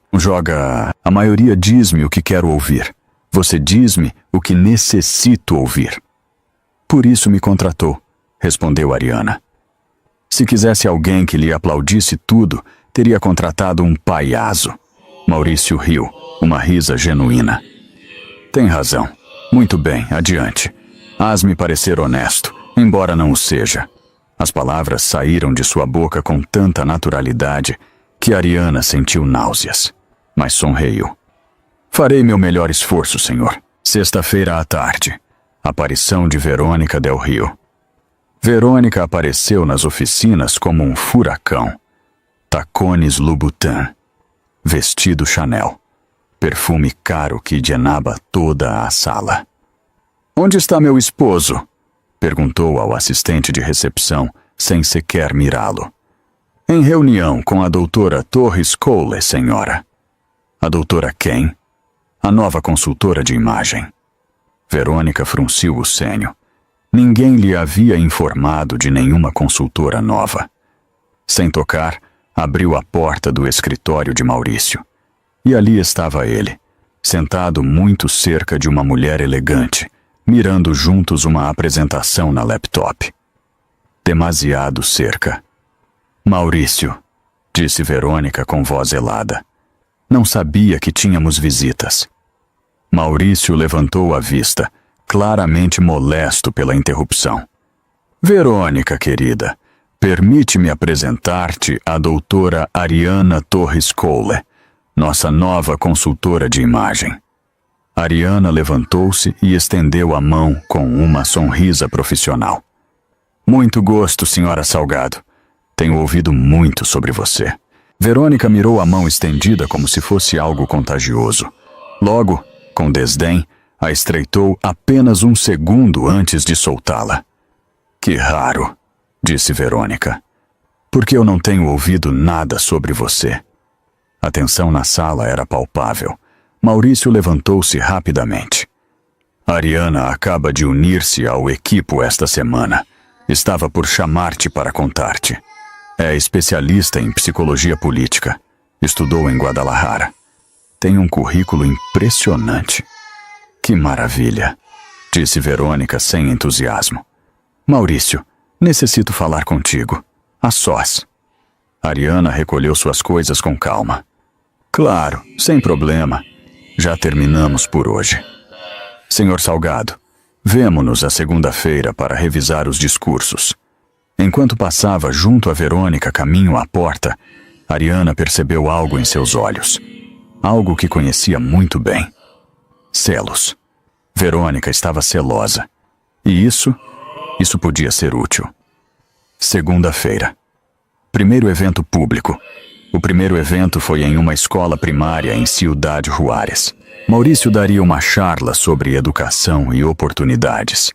A maioria diz-me o que quero ouvir. Você diz-me o que necessito ouvir. Por isso me contratou, respondeu Ariana. Se quisesse alguém que lhe aplaudisse tudo, teria contratado um payaso. Maurício riu, uma risa genuína. Tem razão. Muito bem, adiante. Hás-me parecer honesto, embora não o seja. As palavras saíram de sua boca com tanta naturalidade que Ariana sentiu náuseas, mas sorriu. Farei meu melhor esforço, senhor. Sexta-feira à tarde. Aparição de Verônica Del Rio. Verônica apareceu nas oficinas como um furacão. Tacones Louboutin. Vestido Chanel. Perfume caro que higienava toda a sala. Onde está meu esposo? Perguntou ao assistente de recepção, sem sequer mirá-lo. Em reunião com a doutora Torres Cole, senhora. A doutora quem? A nova consultora de imagem. Verônica frunciu o senho. Ninguém lhe havia informado de nenhuma consultora nova. Sem tocar, abriu a porta do escritório de Maurício. E ali estava ele, sentado muito cerca de uma mulher elegante, mirando juntos uma apresentação na laptop. Demasiado cerca, Maurício, disse Verônica com voz helada. Não sabia que tínhamos visitas. Maurício levantou a vista, claramente molesto pela interrupção. Verônica, querida, permite-me apresentar-te a doutora Ariana Torres Cole, nossa nova consultora de imagem. Ariana levantou-se e estendeu a mão com uma sonrisa profissional. Muito gosto, senhora Salgado. Tenho ouvido muito sobre você. Verônica mirou a mão estendida como se fosse algo contagioso. Logo, com desdém, a estreitou apenas um segundo antes de soltá-la. Que raro, disse Verônica. Porque eu não tenho ouvido nada sobre você. A tensão na sala era palpável. Maurício levantou-se rapidamente. Ariana acaba de unir-se ao equipo esta semana. Estava por chamar-te para contar-te. É especialista em psicologia política. Estudou em Guadalajara. Tem um currículo impressionante. Que maravilha, disse Verônica sem entusiasmo. Maurício, necessito falar contigo. A sós. Ariana recolheu suas coisas com calma. Claro, sem problema. Já terminamos por hoje. Senhor Salgado, vemo-nos à segunda-feira para revisar os discursos. Enquanto passava junto a Verônica caminho à porta, Ariana percebeu algo em seus olhos. Algo que conhecia muito bem. Celos. Verônica estava celosa. E isso podia ser útil. Segunda-feira. Primeiro evento público. O primeiro evento foi em uma escola primária em Ciudad Juárez. Maurício daria uma charla sobre educação e oportunidades.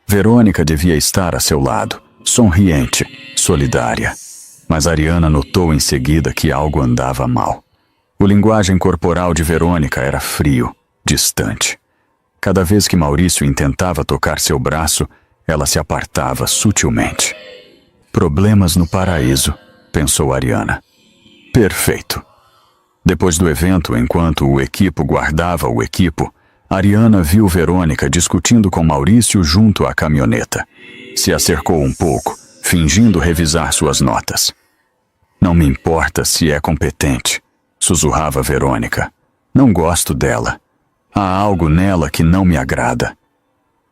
Verônica devia estar a seu lado, sorriente, solidária. Mas Ariana notou em seguida que algo andava mal. O linguagem corporal de Verônica era frio, distante. Cada vez que Maurício intentava tocar seu braço, ela se apartava sutilmente. Problemas no paraíso, pensou Ariana. Perfeito. Depois do evento, enquanto o equipo guardava o equipo, Ariana viu Verônica discutindo com Maurício junto à caminhoneta. Se acercou um pouco, fingindo revisar suas notas. Não me importa se é competente, sussurrava Verônica. Não gosto dela. Há algo nela que não me agrada.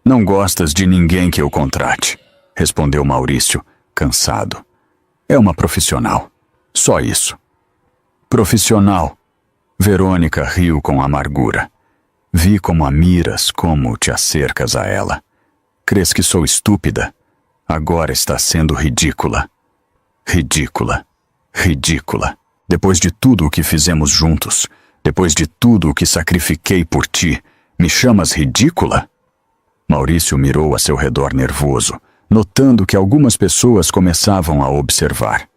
Não gostas de ninguém que eu contrate, respondeu Maurício, cansado. É uma profissional. Só isso. Profissional. Verônica riu com amargura. Vi como a miras, como te acercas a ela. Crês que sou estúpida? Agora está sendo ridícula. Ridícula. Ridícula. Depois de tudo o que fizemos juntos, depois de tudo o que sacrifiquei por ti, me chamas ridícula? Maurício mirou a seu redor nervoso, notando que algumas pessoas começavam a observar.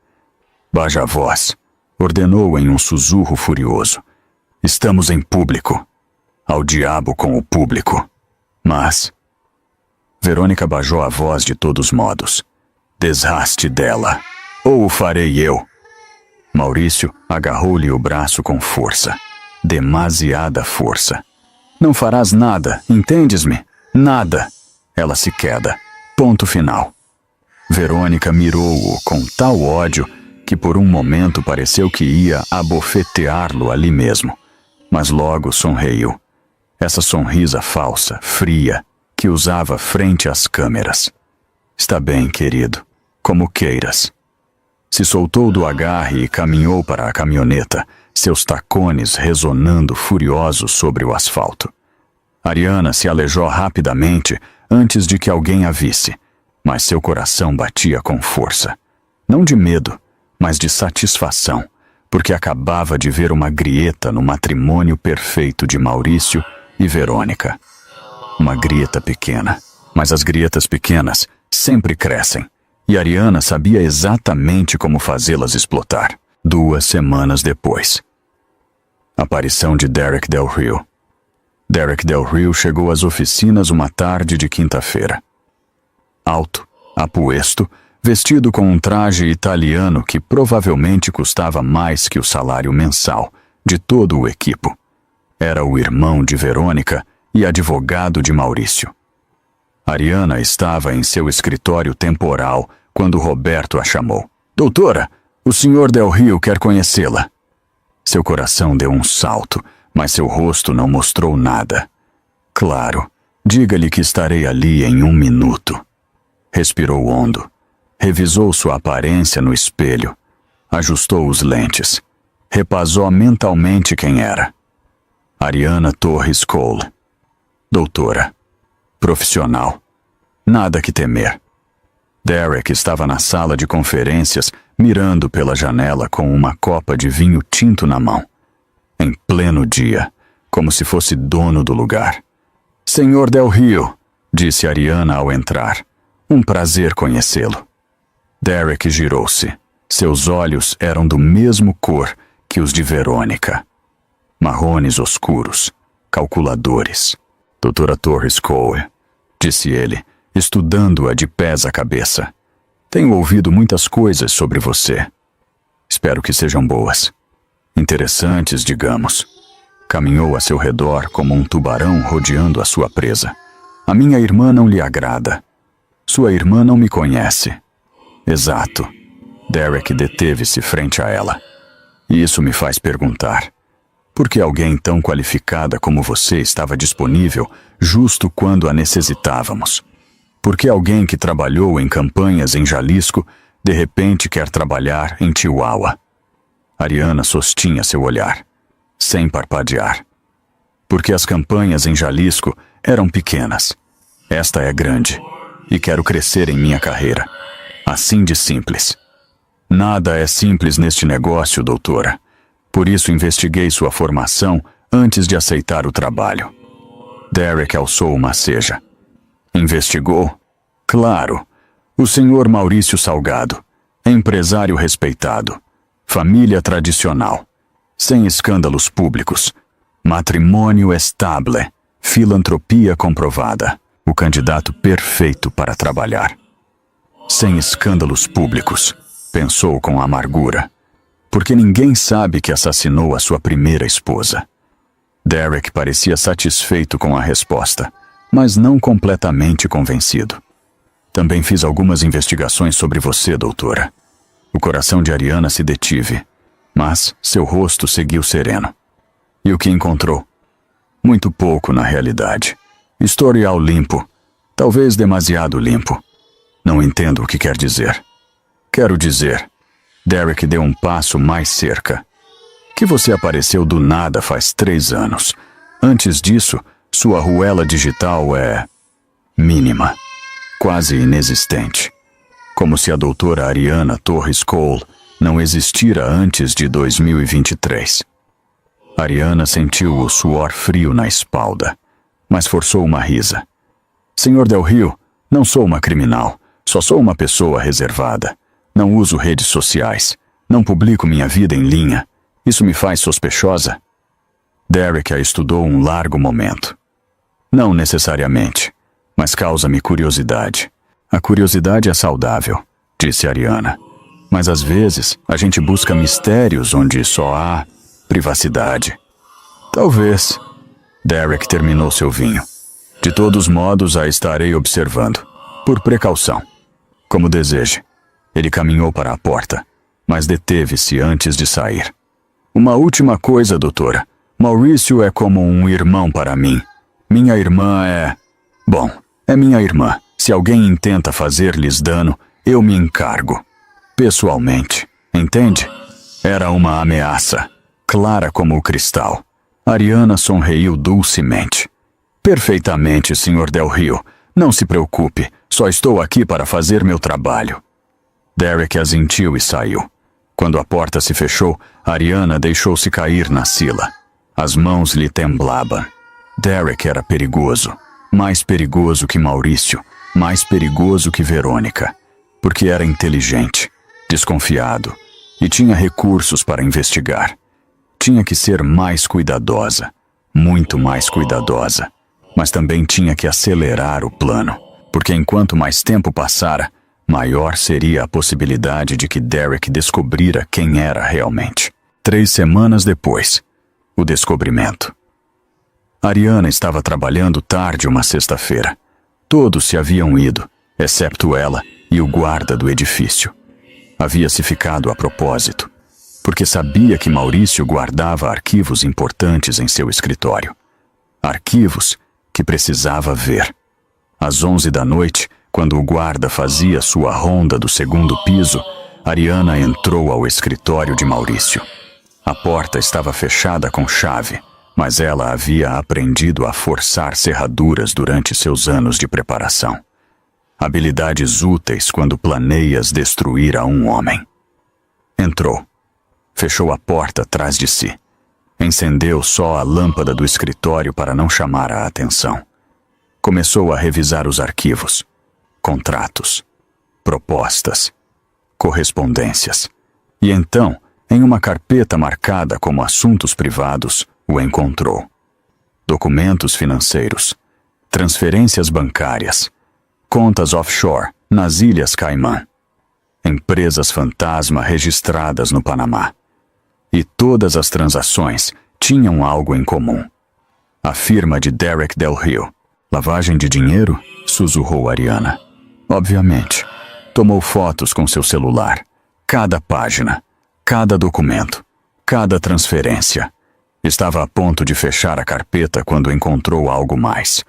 Baixa a voz, ordenou em um sussurro furioso. Estamos em público. Ao diabo com o público. Mas... Verônica baixou a voz de todos modos. Desraste dela, ou o farei eu. Maurício agarrou-lhe o braço com força. Demasiada força. Não farás nada, entendes-me? Nada. Ela se queda. Ponto final. Verônica mirou-o com tal ódio que por um momento pareceu que ia abofeteá-lo ali mesmo. Mas logo sorriu. Essa sorrisa falsa, fria, que usava frente às câmeras. Está bem, querido. Como queiras. Se soltou do agarre e caminhou para a caminhoneta, seus tacones ressonando furiosos sobre o asfalto. Ariana se alejou rapidamente antes de que alguém a visse, mas seu coração batia com força. Não de medo, mas de satisfação, porque acabava de ver uma grieta no matrimônio perfeito de Maurício e Verônica. Uma grieta pequena, mas as grietas pequenas sempre crescem, e Ariana sabia exatamente como fazê-las explotar. 2 semanas depois. Aparição de Derek Del Rio. Derek Del Rio chegou às oficinas uma tarde de quinta-feira. Alto, apuesto, vestido com um traje italiano que provavelmente custava mais que o salário mensal de todo o equipo. Era o irmão de Verônica e advogado de Maurício. Ariana estava em seu escritório temporal quando Roberto a chamou. Doutora, O Sr. Del Rio quer conhecê-la. Seu coração deu um salto, mas seu rosto não mostrou nada. Claro, diga-lhe que estarei ali em 1 minuto. Respirou hondo. Revisou sua aparência no espelho. Ajustou os lentes. Repasou mentalmente quem era. Ariana Torres Cole. Doutora. Profissional. Nada que temer. Derek estava na sala de conferências, mirando pela janela com uma copa de vinho tinto na mão. Em pleno dia, como se fosse dono do lugar. Senhor Del Rio, disse Ariana ao entrar. Um prazer conhecê-lo. Derek girou-se. Seus olhos eram do mesmo cor que os de Verônica. Marrones oscuros, calculadores. Doutora Torres Cole, disse ele, estudando-a de pés à cabeça. Tenho ouvido muitas coisas sobre você. Espero que sejam boas. Interessantes, digamos. Caminhou a seu redor como um tubarão rodeando a sua presa. A minha irmã não lhe agrada. Sua irmã não me conhece. Exato. Derek deteve-se frente a ela. E isso me faz perguntar. Por que alguém tão qualificada como você estava disponível justo quando a necessitávamos? Por que alguém que trabalhou em campanhas em Jalisco de repente quer trabalhar em Chihuahua? Ariana sostinha seu olhar, sem parpadear. Porque as campanhas em Jalisco eram pequenas. Esta é grande, e quero crescer em minha carreira. Assim de simples. Nada é simples neste negócio, doutora. Por isso investiguei sua formação antes de aceitar o trabalho. Derek alçou uma ceja. Investigou? Claro. O senhor Maurício Salgado, empresário respeitado, família tradicional, sem escândalos públicos, matrimônio estable, filantropia comprovada, o candidato perfeito para trabalhar. Sem escândalos públicos, pensou com amargura, porque ninguém sabe que assassinou a sua primeira esposa. Derek parecia satisfeito com a resposta, mas não completamente convencido. Também fiz algumas investigações sobre você, doutora. O coração de Ariana se detive, mas seu rosto seguiu sereno. E o que encontrou? Muito pouco na realidade. Historial limpo, talvez demasiado limpo. Não entendo o que quer dizer. Quero dizer, Derek deu um passo mais cerca. Que você apareceu do nada faz 3 anos. Antes disso, sua ruela digital é mínima, quase inexistente. Como se a doutora Ariana Torres Cole não existira antes de 2023. Ariana sentiu o suor frio na espalda, mas forçou uma risa. Senhor Del Rio, não sou uma criminal, só sou uma pessoa reservada. Não uso redes sociais, não publico minha vida em linha. Isso me faz sospechosa? Derek a estudou um largo momento. Não necessariamente, mas causa-me curiosidade. A curiosidade é saudável, disse Ariana. Mas às vezes a gente busca mistérios onde só há privacidade. Talvez. Derek terminou seu vinho. De todos modos, a estarei observando, por precaução. Como deseje. Ele caminhou para a porta, mas deteve-se antes de sair. Uma última coisa, doutora. Maurício é como um irmão para mim. Minha irmã é... Bom, é minha irmã. Se alguém intenta fazer-lhes dano, eu me encargo. Pessoalmente, entende? Era uma ameaça, clara como o cristal. Ariana sorriu dulcemente. Perfeitamente, Sr. Del Rio. Não se preocupe, só estou aqui para fazer meu trabalho. Derek assentiu e saiu. Quando a porta se fechou, Ariana deixou-se cair na sila. As mãos lhe temblavam. Derek era perigoso. Mais perigoso que Maurício. Mais perigoso que Verônica. Porque era inteligente, desconfiado e tinha recursos para investigar. Tinha que ser mais cuidadosa. Muito mais cuidadosa. Mas também tinha que acelerar o plano. Porque enquanto mais tempo passara, maior seria a possibilidade de que Derek descobrira quem era realmente. 3 semanas depois, o descobrimento. Ariana estava trabalhando tarde uma sexta-feira. Todos se haviam ido, exceto ela e o guarda do edifício. Havia-se ficado a propósito, porque sabia que Maurício guardava arquivos importantes em seu escritório. Arquivos que precisava ver. Às 11 da noite, quando o guarda fazia sua ronda do segundo piso, Ariana entrou ao escritório de Maurício. A porta estava fechada com chave, mas ela havia aprendido a forçar cerraduras durante seus anos de preparação. Habilidades úteis quando planeias destruir a um homem. Entrou. Fechou a porta atrás de si. Encendeu só a lâmpada do escritório para não chamar a atenção. Começou a revisar os arquivos, contratos, propostas, correspondências. E então, em uma carpeta marcada como assuntos privados, o encontrou. Documentos financeiros, transferências bancárias, contas offshore nas Ilhas Caimã, empresas fantasma registradas no Panamá. E todas as transações tinham algo em comum. A firma de Derek Del Rio. Lavagem de dinheiro? Sussurrou Ariana. Obviamente. Tomou fotos com seu celular. Cada página, cada documento, cada transferência. Estava a ponto de fechar a carpeta quando encontrou algo mais.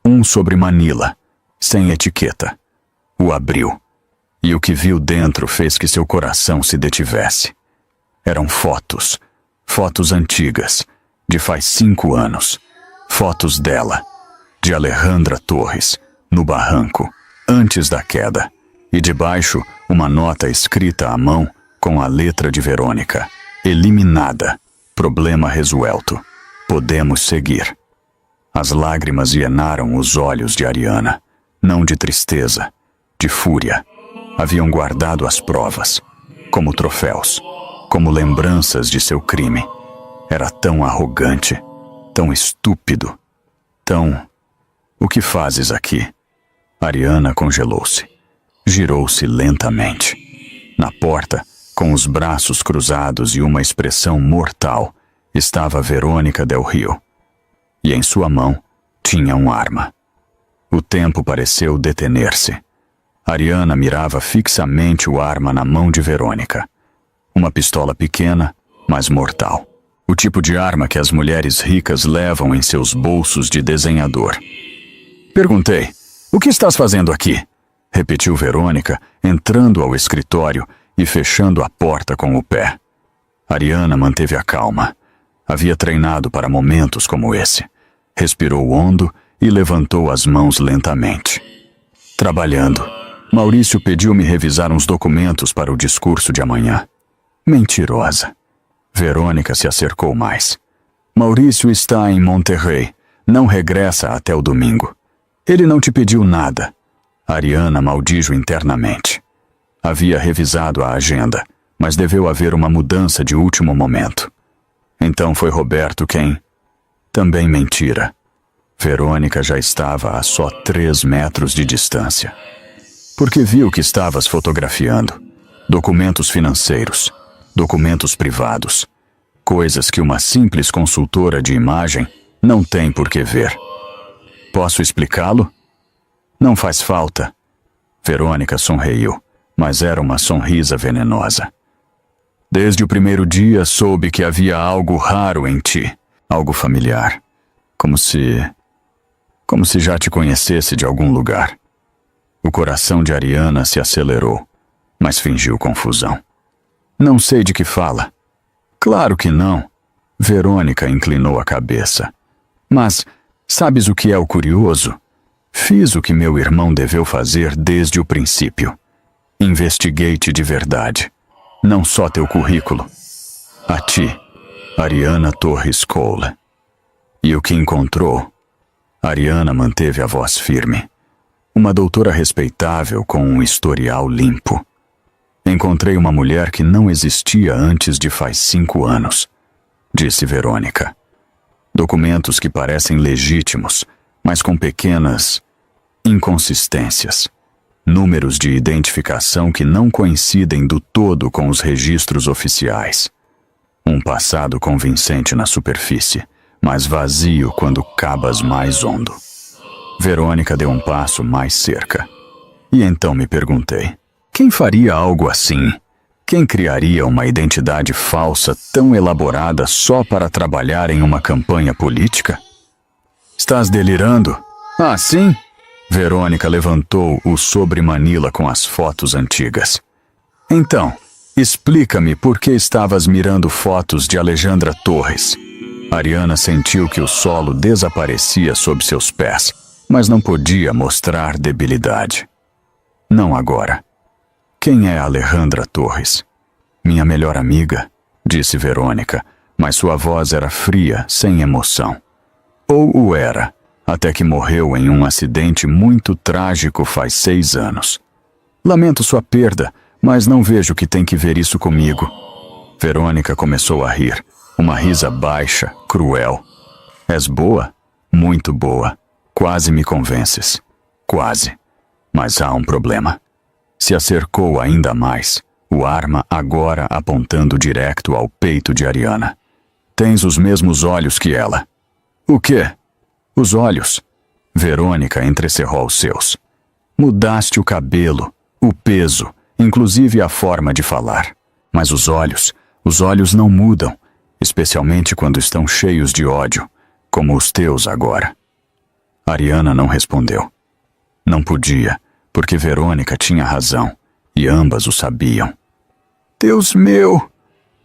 Um sobre Manila, sem etiqueta. O abriu. E o que viu dentro fez que seu coração se detivesse. Eram fotos. Fotos antigas, de faz 5 anos. Fotos dela, de Alejandra Torres, no barranco, antes da queda. E debaixo, uma nota escrita à mão com a letra de Verônica. Eliminada. Problema resuelto. Podemos seguir. As lágrimas hienaram os olhos de Ariana. Não de tristeza, de fúria. Haviam guardado as provas, como troféus, como lembranças de seu crime. Era tão arrogante, tão estúpido, tão... O que fazes aqui? Ariana congelou-se. Girou-se lentamente. Na porta, com os braços cruzados e uma expressão mortal, estava Verônica Del Rio. E em sua mão tinha uma arma. O tempo pareceu detener-se. Ariana mirava fixamente o arma na mão de Verônica. Uma pistola pequena, mas mortal. O tipo de arma que as mulheres ricas levam em seus bolsos de desenhador. Perguntei, o que estás fazendo aqui? Repetiu Verônica, entrando ao escritório e fechando a porta com o pé. Ariana manteve a calma. Havia treinado para momentos como esse. Respirou hondo e levantou as mãos lentamente. Trabalhando. Maurício pediu-me revisar uns documentos para o discurso de amanhã. Mentirosa. Verônica se acercou mais. Maurício está em Monterrey. Não regressa até o domingo. Ele não te pediu nada. Ariana maldijo internamente. Havia revisado a agenda, mas deveu haver uma mudança de último momento. Então foi Roberto quem... Também mentira. Verônica já estava a só 3 metros de distância. Porque viu que estavas fotografiando. Documentos financeiros. Documentos privados. Coisas que uma simples consultora de imagem não tem por que ver. Posso explicá-lo? Não faz falta. Verônica sorriu, mas era uma sorrisa venenosa. Desde o primeiro dia soube que havia algo raro em ti, algo familiar. Como se já te conhecesse de algum lugar. O coração de Ariana se acelerou, mas fingiu confusão. Não sei de que fala. Claro que não. Verônica inclinou a cabeça. Mas, sabes o que é o curioso? Fiz o que meu irmão deveu fazer desde o princípio. Investiguei-te de verdade. Não só teu currículo. A ti, Ariana Torres Cole. E o que encontrou? Ariana manteve a voz firme. Uma doutora respeitável com um historial limpo. Encontrei uma mulher que não existia antes de faz 5 anos, disse Verônica. Documentos que parecem legítimos, mas com pequenas inconsistências. Números de identificação que não coincidem do todo com os registros oficiais. Um passado convincente na superfície, mas vazio quando cavas mais hondo. Verônica deu um passo mais cerca. E então me perguntei, quem faria algo assim? Quem criaria uma identidade falsa tão elaborada só para trabalhar em uma campanha política? Estás delirando? Ah, sim? Verônica levantou o sobre-manila com as fotos antigas. Então, explica-me por que estavas mirando fotos de Alejandra Torres. Ariana sentiu que o solo desaparecia sob seus pés, mas não podia mostrar debilidade. Não agora. Quem é Alejandra Torres? Minha melhor amiga, disse Verônica, mas sua voz era fria, sem emoção. Ou o era, até que morreu em um acidente muito trágico faz 6 anos. Lamento sua perda, mas não vejo que tem que ver isso comigo. Verônica começou a rir, uma risa baixa, cruel. És boa? Muito boa. Quase me convences. Quase. Mas há um problema. Se acercou ainda mais, o arma agora apontando direto ao peito de Ariana. Tens os mesmos olhos que ela. O quê? Os olhos. Verônica entrecerrou os seus. Mudaste o cabelo, o peso, inclusive a forma de falar. Mas os olhos não mudam, especialmente quando estão cheios de ódio, como os teus agora. Ariana não respondeu. Não podia, porque Verônica tinha razão, e ambas o sabiam. Deus meu!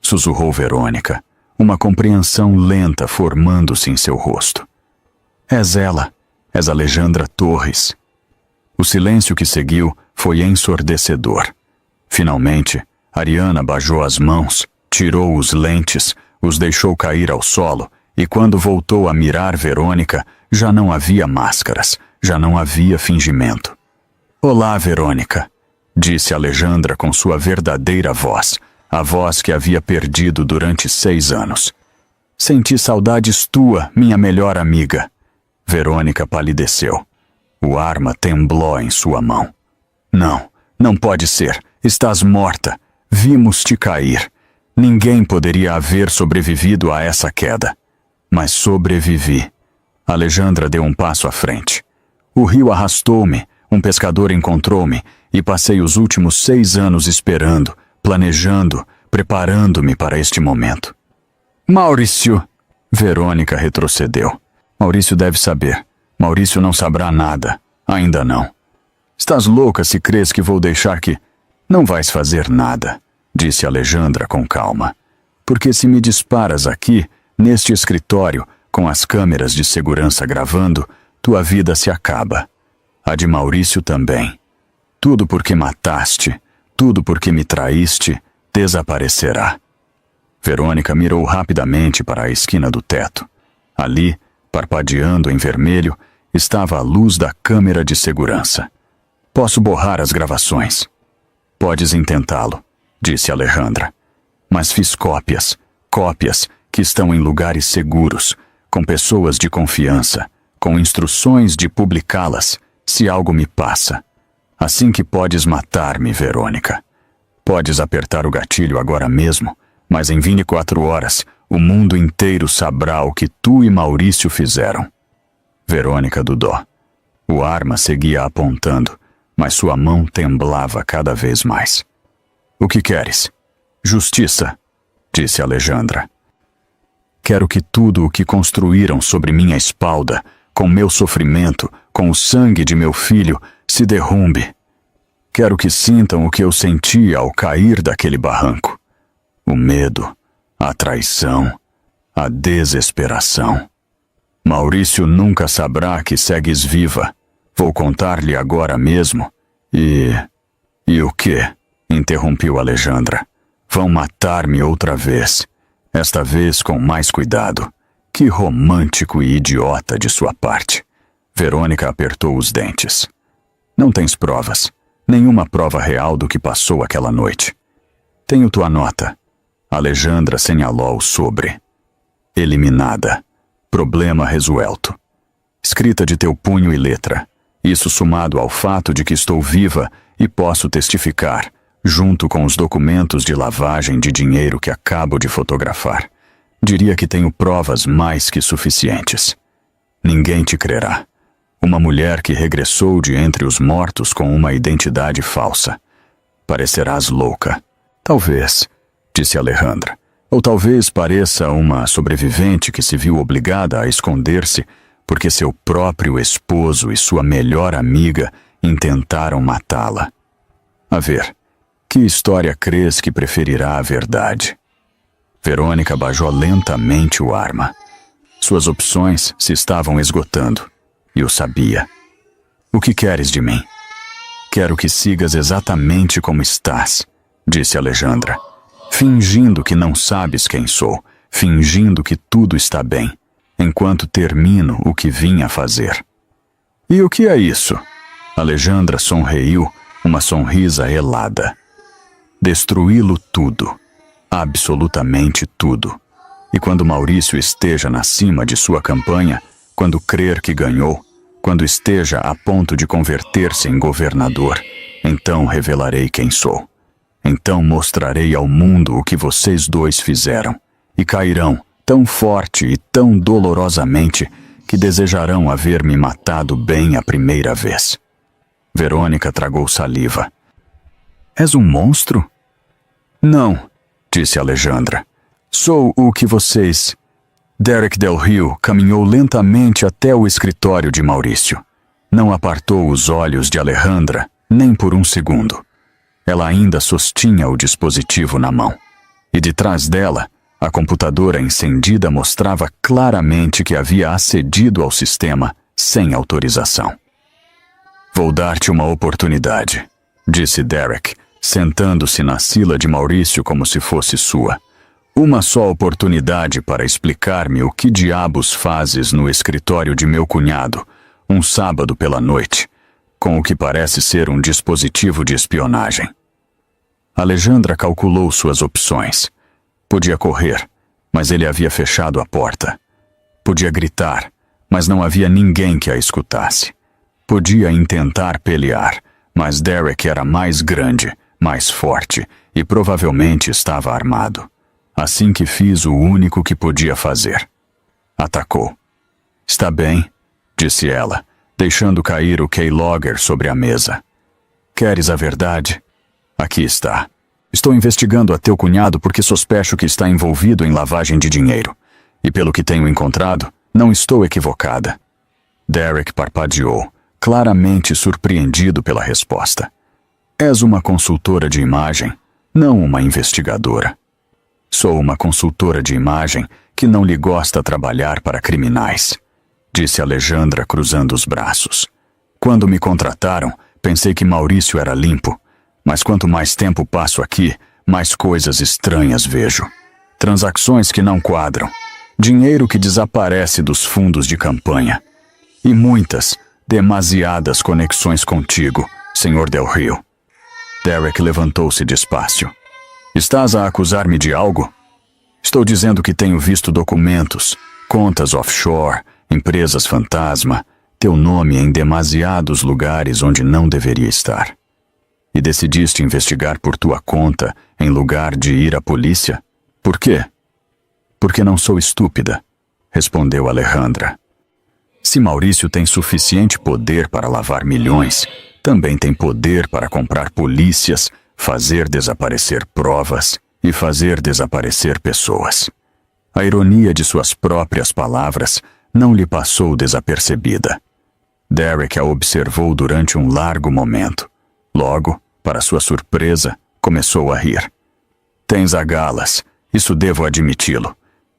Sussurrou Verônica, uma compreensão lenta formando-se em seu rosto. És ela, és Alejandra Torres. O silêncio que seguiu foi ensurdecedor. Finalmente, Ariana baixou as mãos, tirou os lentes, os deixou cair ao solo, e quando voltou a mirar Verônica, já não havia máscaras, já não havia fingimento. Olá, Verônica, disse Alejandra com sua verdadeira voz, a voz que havia perdido durante 6 anos. Senti saudades tua, minha melhor amiga. Verônica palideceu. O arma temblou em sua mão. Não, não pode ser. Estás morta. Vimos-te cair. Ninguém poderia haver sobrevivido a essa queda. Mas sobrevivi. Alejandra deu um passo à frente. O rio arrastou-me, um pescador encontrou-me e passei os últimos 6 anos esperando, planejando, preparando-me para este momento. Maurício! Verônica retrocedeu. Maurício deve saber. Maurício não saberá nada. Ainda não. Estás louca se crês que vou deixar que... Não vais fazer nada, disse Alejandra com calma. Porque se me disparas aqui, neste escritório, com as câmeras de segurança gravando, tua vida se acaba. A de Maurício também. Tudo porque mataste, tudo porque me traíste, desaparecerá. Verônica mirou rapidamente para a esquina do teto. Ali, parpadeando em vermelho, estava a luz da câmera de segurança. Posso borrar as gravações. Podes intentá-lo, disse Alejandra. Mas fiz cópias que estão em lugares seguros, com pessoas de confiança, com instruções de publicá-las, se algo me passa. Assim que podes matar-me, Verônica. Podes apertar o gatilho agora mesmo, mas em 24 horas, o mundo inteiro saberá o que tu e Maurício fizeram. Verônica dudou. O arma seguia apontando, mas sua mão temblava cada vez mais. O que queres? Justiça, disse Alejandra. Quero que tudo o que construíram sobre minha espalda, com meu sofrimento, com o sangue de meu filho, se derrumbe. Quero que sintam o que eu senti ao cair daquele barranco. O medo, a traição, a desesperação. Maurício nunca saberá que segues viva. Vou contar-lhe agora mesmo. E o quê? Interrompeu Alejandra. Vão matar-me outra vez. Esta vez com mais cuidado. Que romântico e idiota de sua parte. Verônica apertou os dentes. Não tens provas. Nenhuma prova real do que passou aquela noite. Tenho tua nota. Alejandra señalou o sobre. Eliminada. Problema resuelto. Escrita de teu punho e letra. Isso somado ao fato de que estou viva e posso testificar, junto com os documentos de lavagem de dinheiro que acabo de fotografar. Diria que tenho provas mais que suficientes. Ninguém te crerá. Uma mulher que regressou de entre os mortos com uma identidade falsa. Parecerás louca. Talvez, disse Alejandra. Ou talvez pareça uma sobrevivente que se viu obrigada a esconder-se porque seu próprio esposo e sua melhor amiga intentaram matá-la. A ver, que história crês que preferirá a verdade? Verônica beijou lentamente o arma. Suas opções se estavam esgotando, e o sabia. O que queres de mim? Quero que sigas exatamente como estás, disse Alejandra, fingindo que não sabes quem sou, fingindo que tudo está bem, enquanto termino o que vim a fazer. E o que é isso? Alejandra sonriu, uma sonrisa helada. Destruí-lo tudo, absolutamente tudo. E quando Maurício esteja na cima de sua campanha, quando crer que ganhou, quando esteja a ponto de converter-se em governador, então revelarei quem sou. Então mostrarei ao mundo o que vocês dois fizeram, e cairão tão forte e tão dolorosamente que desejarão haver-me matado bem a primeira vez. Verônica tragou saliva. És um monstro? Não, disse Alejandra. Sou o que vocês... Derek Del Rio caminhou lentamente até o escritório de Maurício. Não apartou os olhos de Alejandra, nem por um segundo. Ela ainda sostinha o dispositivo na mão. E de trás dela, a computadora encendida mostrava claramente que havia acedido ao sistema sem autorização. Vou dar-te uma oportunidade, disse Derek, sentando-se na sila de Maurício como se fosse sua. Uma só oportunidade para explicar-me o que diabos fazes no escritório de meu cunhado, um sábado pela noite, com o que parece ser um dispositivo de espionagem. Alejandra calculou suas opções. Podia correr, mas ele havia fechado a porta. Podia gritar, mas não havia ninguém que a escutasse. Podia intentar pelear, mas Derek era mais grande, mais forte e provavelmente estava armado. Assim que fiz o único que podia fazer. Atacou. Está bem, disse ela, deixando cair o keylogger sobre a mesa. Queres a verdade? Aqui está. Estou investigando a teu cunhado porque sospecho que está envolvido em lavagem de dinheiro. E pelo que tenho encontrado, não estou equivocada. Derek parpadeou, claramente surpreendido pela resposta. És uma consultora de imagem, não uma investigadora. Sou uma consultora de imagem que não lhe gosta trabalhar para criminais, disse Alejandra cruzando os braços. Quando me contrataram, pensei que Maurício era limpo, mas quanto mais tempo passo aqui, mais coisas estranhas vejo. Transações que não quadram, dinheiro que desaparece dos fundos de campanha. E muitas, demasiadas conexões contigo, Sr. Del Rio. Derek levantou-se despacio. Estás a acusar-me de algo? Estou dizendo que tenho visto documentos, contas offshore, empresas fantasma, teu nome em demasiados lugares onde não deveria estar. E decidiste investigar por tua conta em lugar de ir à polícia? Por quê? Porque não sou estúpida, respondeu Alejandra. Se Maurício tem suficiente poder para lavar milhões, também tem poder para comprar polícias, fazer desaparecer provas e fazer desaparecer pessoas. A ironia de suas próprias palavras não lhe passou desapercebida. Derek a observou durante um largo momento. Logo, para sua surpresa, começou a rir. Tens agalas, isso devo admiti-lo.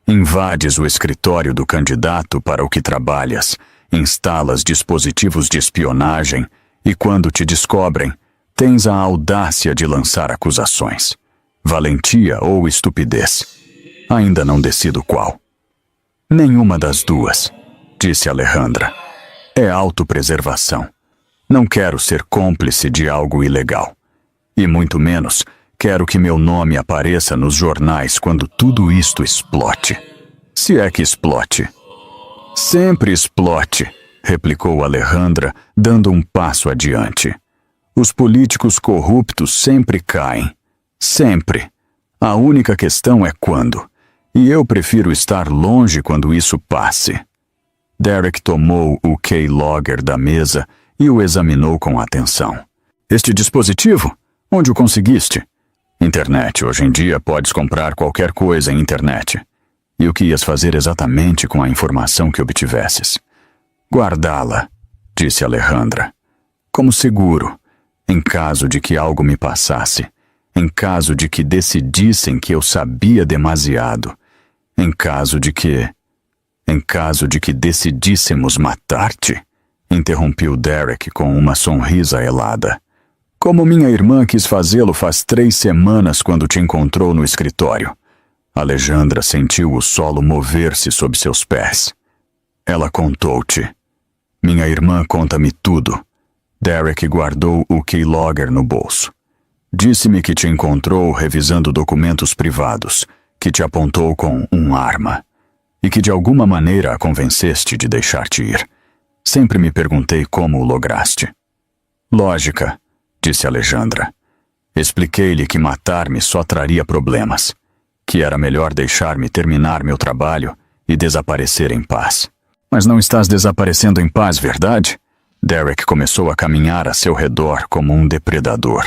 Invades o escritório do candidato para o que trabalhas, instalas dispositivos de espionagem e, quando te descobrem, tens a audácia de lançar acusações. Valentia ou estupidez? Ainda não decido qual. Nenhuma das duas, disse Alejandra. É autopreservação. Não quero ser cúmplice de algo ilegal. E muito menos quero que meu nome apareça nos jornais quando tudo isto explote. Se é que explote. Sempre explote, replicou Alejandra, dando um passo adiante. Os políticos corruptos sempre caem. Sempre. A única questão é quando. E eu prefiro estar longe quando isso passe. Derek tomou o keylogger da mesa e o examinou com atenção. Este dispositivo? Onde o conseguiste? Internet. Hoje em dia podes comprar qualquer coisa em internet. E o que ias fazer exatamente com a informação que obtivesses? Guardá-la, disse Alejandra, como seguro, em caso de que algo me passasse, em caso de que decidissem que eu sabia demasiado, em caso de que decidíssemos matar-te, interrompiu Derek com uma sonrisa helada. Como minha irmã quis fazê-lo faz 3 semanas quando te encontrou no escritório. Alejandra sentiu o solo mover-se sob seus pés. Ela contou-te. Minha irmã conta-me tudo. Derek guardou o keylogger no bolso. Disse-me que te encontrou revisando documentos privados, que te apontou com uma arma, e que de alguma maneira a convenceste de deixar-te ir. Sempre me perguntei como o lograste. Lógica, disse Alejandra. Expliquei-lhe que matar-me só traria problemas, que era melhor deixar-me terminar meu trabalho e desaparecer em paz. Mas não estás desaparecendo em paz, verdade? Derek começou a caminhar a seu redor como um depredador.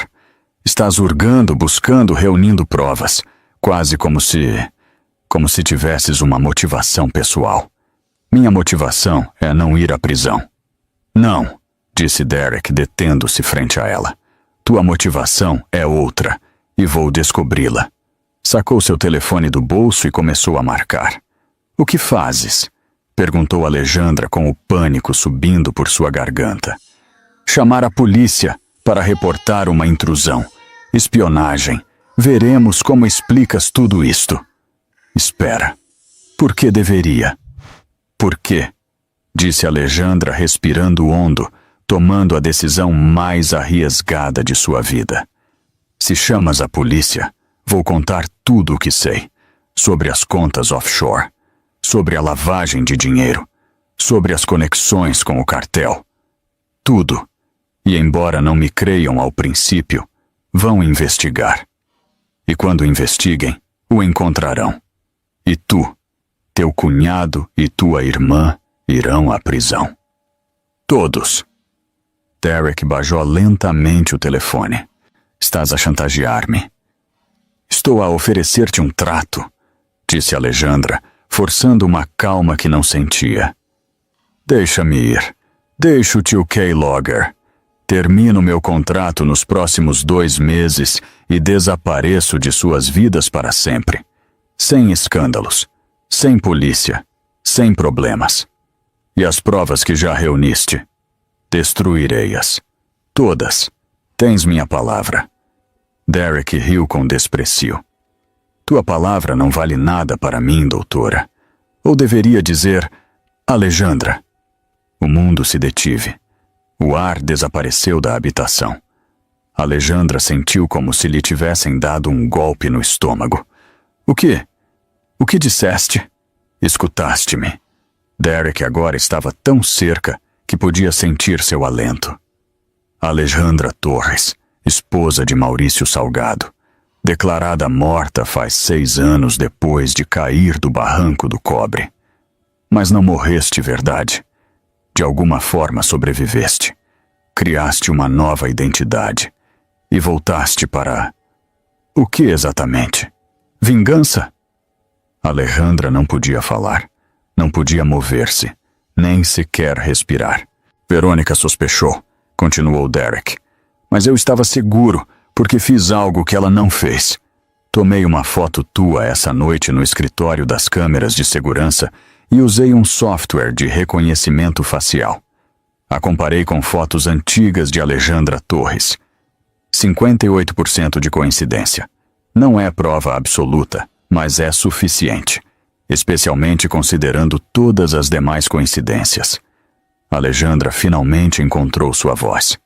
Estás urgando, buscando, reunindo provas, quase como se tivesses uma motivação pessoal. Minha motivação é não ir à prisão. Não, disse Derek, detendo-se frente a ela. Tua motivação é outra, e vou descobri-la. Sacou seu telefone do bolso e começou a marcar. O que fazes? Perguntou Alejandra com o pânico subindo por sua garganta. Chamar a polícia para reportar uma intrusão. Espionagem. Veremos como explicas tudo isto. Espera. Por que deveria? Por quê? Disse Alejandra respirando hondo, tomando a decisão mais arriesgada de sua vida. Se chamas a polícia, vou contar tudo o que sei. Sobre as contas offshore. Sobre a lavagem de dinheiro. Sobre as conexões com o cartel. Tudo. E embora não me creiam ao princípio, vão investigar. E quando investiguem, o encontrarão. E tu, teu cunhado e tua irmã irão à prisão. Todos. Derek baixou lentamente o telefone. Estás a chantagear-me. Estou a oferecer-te um trato, disse Alejandra, forçando uma calma que não sentia. Deixa-me ir. Deixo-te o keylogger. Termino meu contrato nos próximos 2 meses e desapareço de suas vidas para sempre. Sem escândalos, sem polícia, sem problemas. E as provas que já reuniste? Destruirei-as. Todas. Tens minha palavra. Derek riu com desprecio. Tua palavra não vale nada para mim, doutora. Ou deveria dizer, Alejandra. O mundo se detive. O ar desapareceu da habitação. Alejandra sentiu como se lhe tivessem dado um golpe no estômago. O quê? O que disseste? Escutaste-me. Derek agora estava tão cerca que podia sentir seu alento. Alejandra Torres, esposa de Maurício Salgado, declarada morta faz 6 anos depois de cair do barranco do Cobre. Mas não morreste, verdade? De alguma forma sobreviveste. Criaste uma nova identidade. E voltaste para... O que exatamente? Vingança? Alejandra não podia falar. Não podia mover-se. Nem sequer respirar. Verônica sospechou, continuou Derek. Mas eu estava seguro, porque fiz algo que ela não fez. Tomei uma foto tua essa noite no escritório das câmeras de segurança e usei um software de reconhecimento facial. A comparei com fotos antigas de Alejandra Torres. 58% de coincidência. Não é prova absoluta, mas é suficiente, especialmente considerando todas as demais coincidências. Alejandra finalmente encontrou sua voz.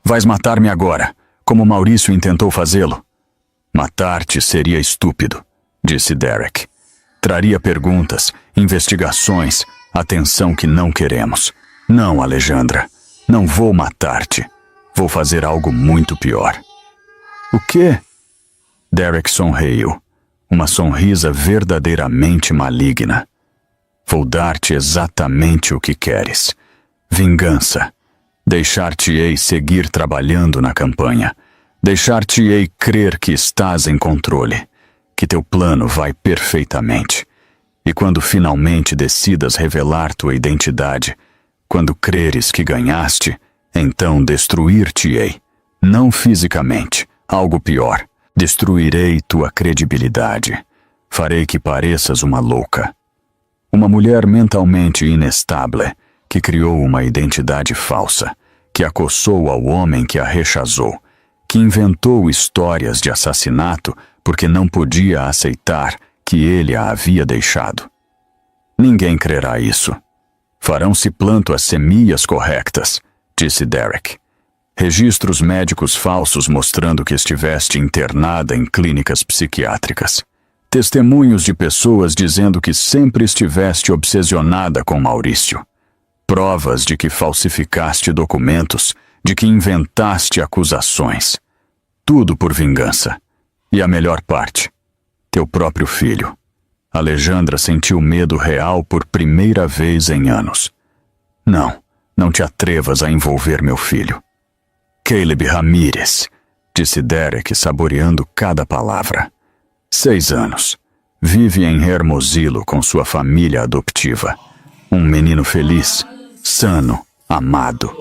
Vais matar-me agora, como Maurício intentou fazê-lo? Matar-te seria estúpido, disse Derek. Traria perguntas, investigações, atenção que não queremos. Não, Alejandra, não vou matar-te. Vou fazer algo muito pior. O quê? Derek sorriu, uma sonrisa verdadeiramente maligna. Vou dar-te exatamente o que queres. Vingança. Deixar-te-ei seguir trabalhando na campanha. Deixar-te-ei crer que estás em controle, que teu plano vai perfeitamente. E quando finalmente decidas revelar tua identidade, quando creres que ganhaste, então destruir-te-ei, não fisicamente, algo pior. Destruirei tua credibilidade. Farei que pareças uma louca. Uma mulher mentalmente inestável, que criou uma identidade falsa, que acossou ao homem que a rechazou, que inventou histórias de assassinato porque não podia aceitar que ele a havia deixado. Ninguém crerá isso. Farão-se planto as semilhas corretas, disse Derek. Registros médicos falsos mostrando que estiveste internada em clínicas psiquiátricas. Testemunhos de pessoas dizendo que sempre estiveste obsessionada com Maurício. Provas de que falsificaste documentos, de que inventaste acusações. Tudo por vingança. E a melhor parte, teu próprio filho. Alejandra sentiu medo real por primeira vez em anos. Não te atrevas a envolver meu filho. Caleb Ramírez, disse Derek, saboreando cada palavra. 6 anos. Vive em Hermosillo com sua família adotiva. Um menino feliz, sano, amado.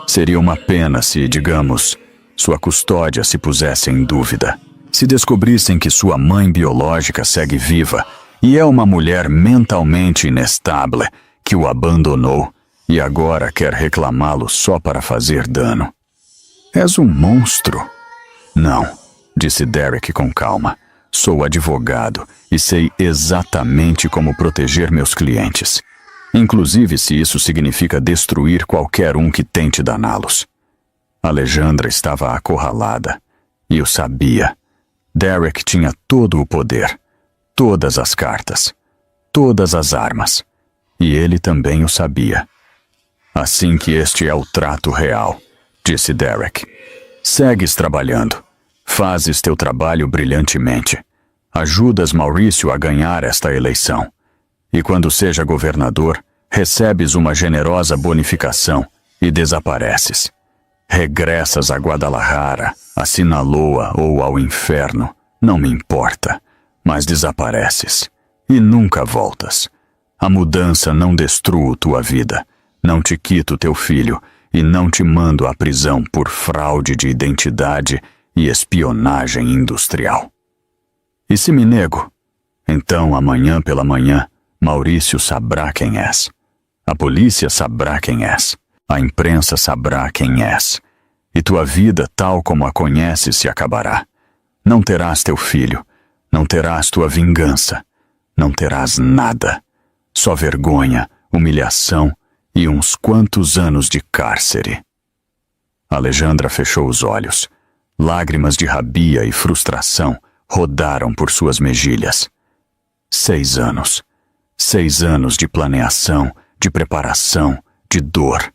Seria uma pena se, digamos, sua custódia se pusesse em dúvida. Se descobrissem que sua mãe biológica segue viva e é uma mulher mentalmente inestável que o abandonou e agora quer reclamá-lo só para fazer dano. És um monstro. Não, disse Derek com calma. Sou advogado e sei exatamente como proteger meus clientes. Inclusive se isso significa destruir qualquer um que tente daná-los. Alejandra estava acurralada. E o sabia. Derek tinha todo o poder. Todas as cartas. Todas as armas. E ele também o sabia. Assim que este é o trato real, disse Derek. Segues trabalhando. Fazes teu trabalho brilhantemente. Ajudas Maurício a ganhar esta eleição. E quando seja governador, recebes uma generosa bonificação e desapareces. Regressas a Guadalajara, a Sinaloa ou ao inferno, não me importa, mas desapareces. E nunca voltas. A mudança não destrua tua vida, não te quito teu filho e não te mando à prisão por fraude de identidade e espionagem industrial. E se me nego? Então amanhã pela manhã, Maurício saberá quem és. A polícia saberá quem és. A imprensa saberá quem és. E tua vida, tal como a conheces, se acabará. Não terás teu filho. Não terás tua vingança. Não terás nada. Só vergonha, humilhação e uns quantos anos de cárcere. Alejandra fechou os olhos. Lágrimas de rabia e frustração rodaram por suas mejilhas. 6 anos. 6 anos de planeação, de preparação, de dor.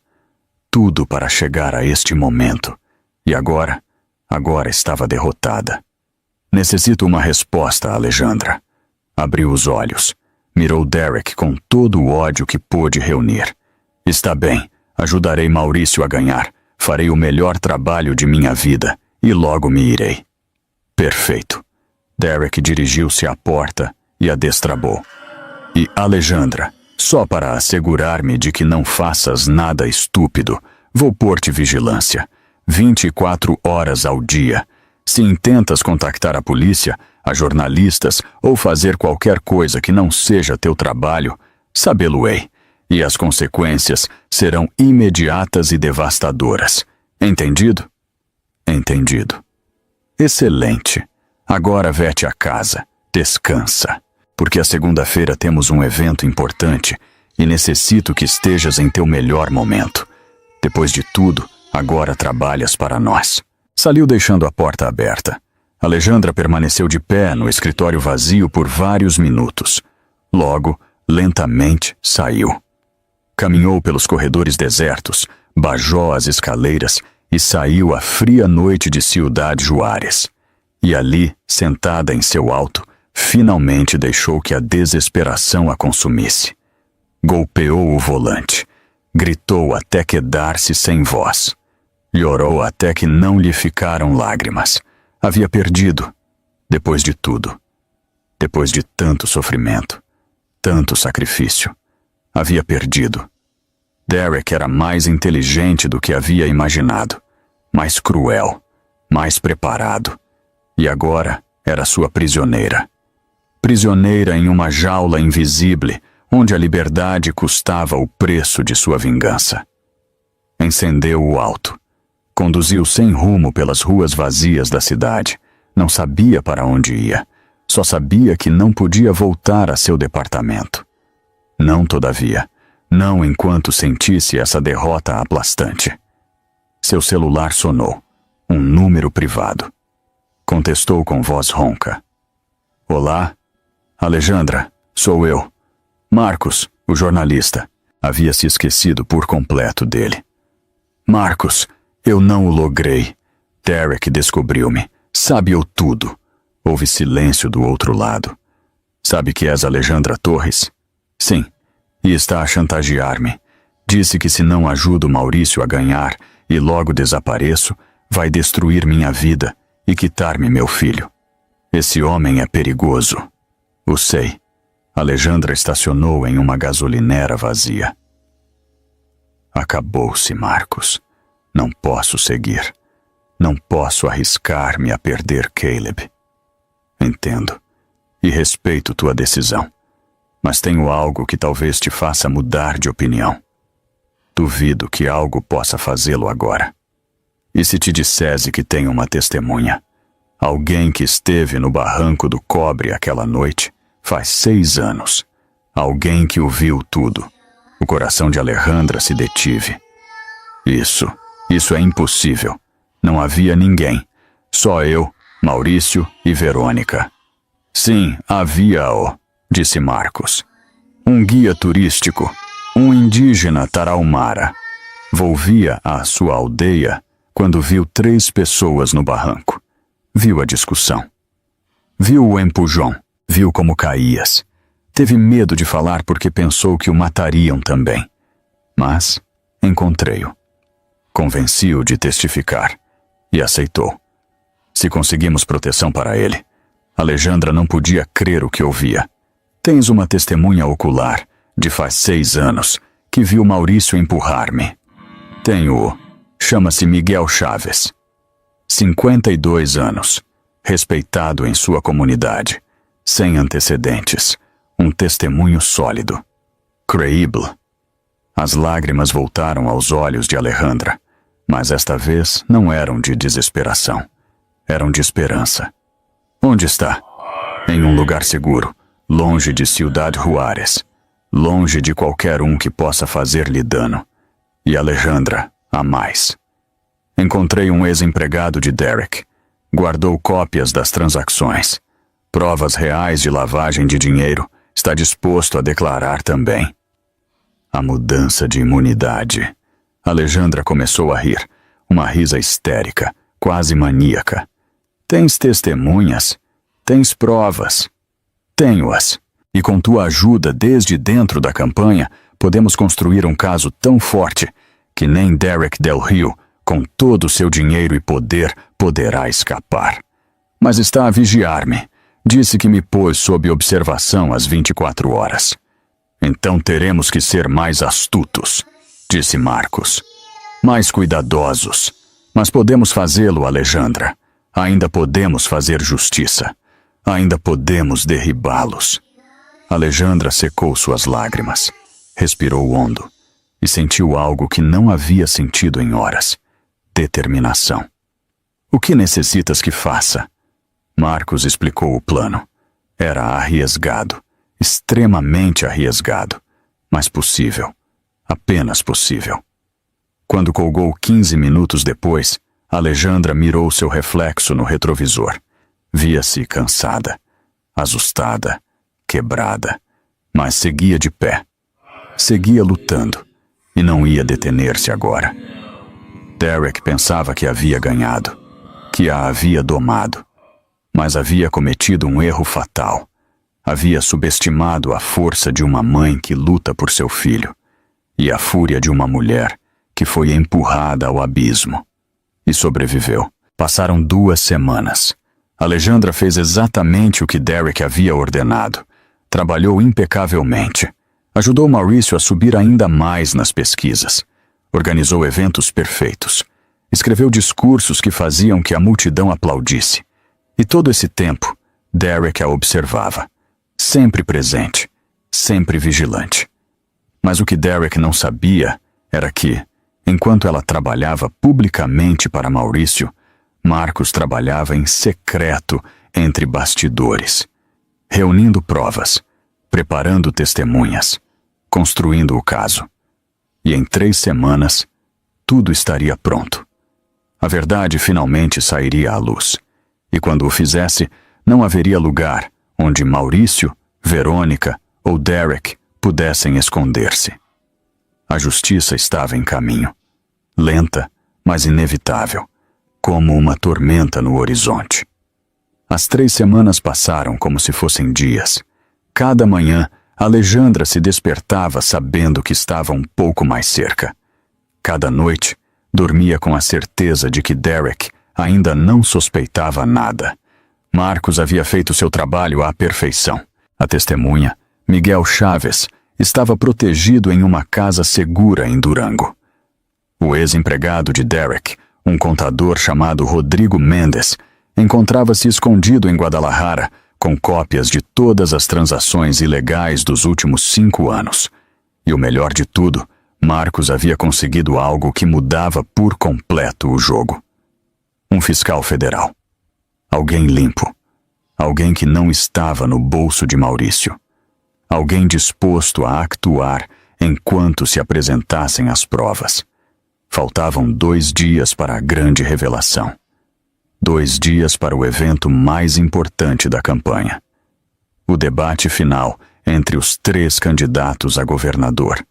Tudo para chegar a este momento. E agora estava derrotada. Necessito uma resposta, Alejandra. Abriu os olhos. Mirou Derek com todo o ódio que pôde reunir. Está bem, ajudarei Maurício a ganhar. Farei o melhor trabalho de minha vida e logo me irei. Perfeito. Derek dirigiu-se à porta e a destravou. E Alejandra, só para assegurar-me de que não faças nada estúpido, vou pôr-te vigilância. 24 horas ao dia. Se intentas contactar a polícia, a jornalistas ou fazer qualquer coisa que não seja teu trabalho, sabê-lo-ei. E as consequências serão imediatas e devastadoras. Entendido? Entendido. Excelente. Agora vete a casa. Descansa. Porque a segunda-feira temos um evento importante e necessito que estejas em teu melhor momento. Depois de tudo, agora trabalhas para nós. Saiu deixando a porta aberta. Alejandra permaneceu de pé no escritório vazio por vários minutos. Logo, lentamente, saiu. Caminhou pelos corredores desertos, bajou as escaleiras e saiu à fria noite de Ciudad Juárez. E ali, sentada em seu auto, finalmente deixou que a desesperação a consumisse. Golpeou o volante. Gritou até quedar-se sem voz. Llorou até que não lhe ficaram lágrimas. Havia perdido, depois de tudo. Depois de tanto sofrimento, tanto sacrifício. Havia perdido. Derek era mais inteligente do que havia imaginado, mais cruel, mais preparado. E agora era sua prisioneira. Prisioneira em uma jaula invisível, onde a liberdade custava o preço de sua vingança. Encendeu o auto. Conduziu sem rumo pelas ruas vazias da cidade. Não sabia para onde ia. Só sabia que não podia voltar a seu departamento. Não, todavia. Não enquanto sentisse essa derrota aplastante. Seu celular sonou. Um número privado. Contestou com voz ronca. Olá? Alejandra, sou eu. Marcos, o jornalista. Havia se esquecido por completo dele. Marcos, eu não o logrei. Derek descobriu-me. Sabe-o tudo. Houve silêncio do outro lado. Sabe que és Alejandra Torres? Sim. E está a chantagear-me. Disse que se não ajudo Maurício a ganhar e logo desapareço, vai destruir minha vida e quitar-me meu filho. Esse homem é perigoso. O sei. Alejandra estacionou em uma gasolinera vazia. Acabou-se, Marcos. Não posso seguir. Não posso arriscar-me a perder Caleb. Entendo. E respeito tua decisão. Mas tenho algo que talvez te faça mudar de opinião. Duvido que algo possa fazê-lo agora. E se te dissesse que tenho uma testemunha? Alguém que esteve no barranco do cobre aquela noite, faz 6 anos. Alguém que o viu tudo. O coração de Alejandra se detive. Isso é impossível. Não havia ninguém. Só eu, Maurício e Verônica. Sim, havia-o, disse Marcos. Um guia turístico, um indígena tarahumara. Volvia à sua aldeia quando viu 3 pessoas no barranco. Viu a discussão. Viu o empujão. Viu como caías. Teve medo de falar porque pensou que o matariam também. Mas encontrei-o. Convenci-o de testificar. E aceitou. Se conseguimos proteção para ele. Alejandra não podia crer o que ouvia. Tens uma testemunha ocular, de faz 6 anos, que viu Maurício empurrar-me. Tenho-o. Chama-se Miguel Chaves. 52 anos. Respeitado em sua comunidade. Sem antecedentes. Um testemunho sólido. Creíble. As lágrimas voltaram aos olhos de Alejandra. Mas esta vez não eram de desesperação. Eram de esperança. Onde está? Em um lugar seguro, longe de Ciudad Juárez, longe de qualquer um que possa fazer-lhe dano. E Alejandra, a mais. Encontrei um ex-empregado de Derek. Guardou cópias das transações. Provas reais de lavagem de dinheiro. Está disposto a declarar também. A mudança de imunidade. Alejandra começou a rir, uma risa histérica, quase maníaca. Tens testemunhas? Tens provas? Tenho-as. E com tua ajuda desde dentro da campanha, podemos construir um caso tão forte que nem Derek Del Rio, com todo o seu dinheiro e poder, poderá escapar. Mas está a vigiar-me. Disse que me pôs sob observação às 24 horas. Então teremos que ser mais astutos, disse Marcos. Mais cuidadosos. Mas podemos fazê-lo, Alejandra. Ainda podemos fazer justiça. Ainda podemos derribá-los. Alejandra secou suas lágrimas. Respirou hondo. E sentiu algo que não havia sentido em horas. Determinação. O que necessitas que faça? Marcos explicou o plano. Era arriesgado. Extremamente arriesgado. Mas possível. Apenas possível. Quando colgou 15 minutos depois, Alejandra mirou seu reflexo no retrovisor. Via-se cansada, assustada, quebrada, mas seguia de pé. Seguia lutando e não ia detener-se agora. Derek pensava que havia ganhado, que a havia domado, mas havia cometido um erro fatal. Havia subestimado a força de uma mãe que luta por seu filho e a fúria de uma mulher que foi empurrada ao abismo. e sobreviveu. Passaram 2 semanas. Alejandra fez exatamente o que Derek havia ordenado. Trabalhou impecavelmente. Ajudou Maurício a subir ainda mais nas pesquisas. Organizou eventos perfeitos. Escreveu discursos que faziam que a multidão aplaudisse. E todo esse tempo, Derek a observava. Sempre presente, sempre vigilante. Mas o que Derek não sabia era que, enquanto ela trabalhava publicamente para Maurício, Marcos trabalhava em secreto entre bastidores, reunindo provas, preparando testemunhas, construindo o caso. E em 3 semanas, tudo estaria pronto. A verdade finalmente sairia à luz. E quando o fizesse, não haveria lugar onde Maurício, Verônica ou Derek pudessem esconder-se. A justiça estava em caminho. Lenta, mas inevitável, como uma tormenta no horizonte. As 3 semanas passaram como se fossem dias. Cada manhã, Alejandra se despertava sabendo que estava um pouco mais cerca. Cada noite, dormia com a certeza de que Derek ainda não suspeitava nada. Marcos havia feito seu trabalho à perfeição. A testemunha, Miguel Chaves, estava protegido em uma casa segura em Durango. O ex-empregado de Derek, um contador chamado Rodrigo Mendes, encontrava-se escondido em Guadalajara com cópias de todas as transações ilegais dos últimos 5 anos. E o melhor de tudo, Marcos havia conseguido algo que mudava por completo o jogo. Um fiscal federal. Alguém limpo. Alguém que não estava no bolso de Maurício. Alguém disposto a actuar enquanto se apresentassem as provas. Faltavam 2 dias para a grande revelação. 2 dias para o evento mais importante da campanha. O debate final entre os 3 candidatos a governador.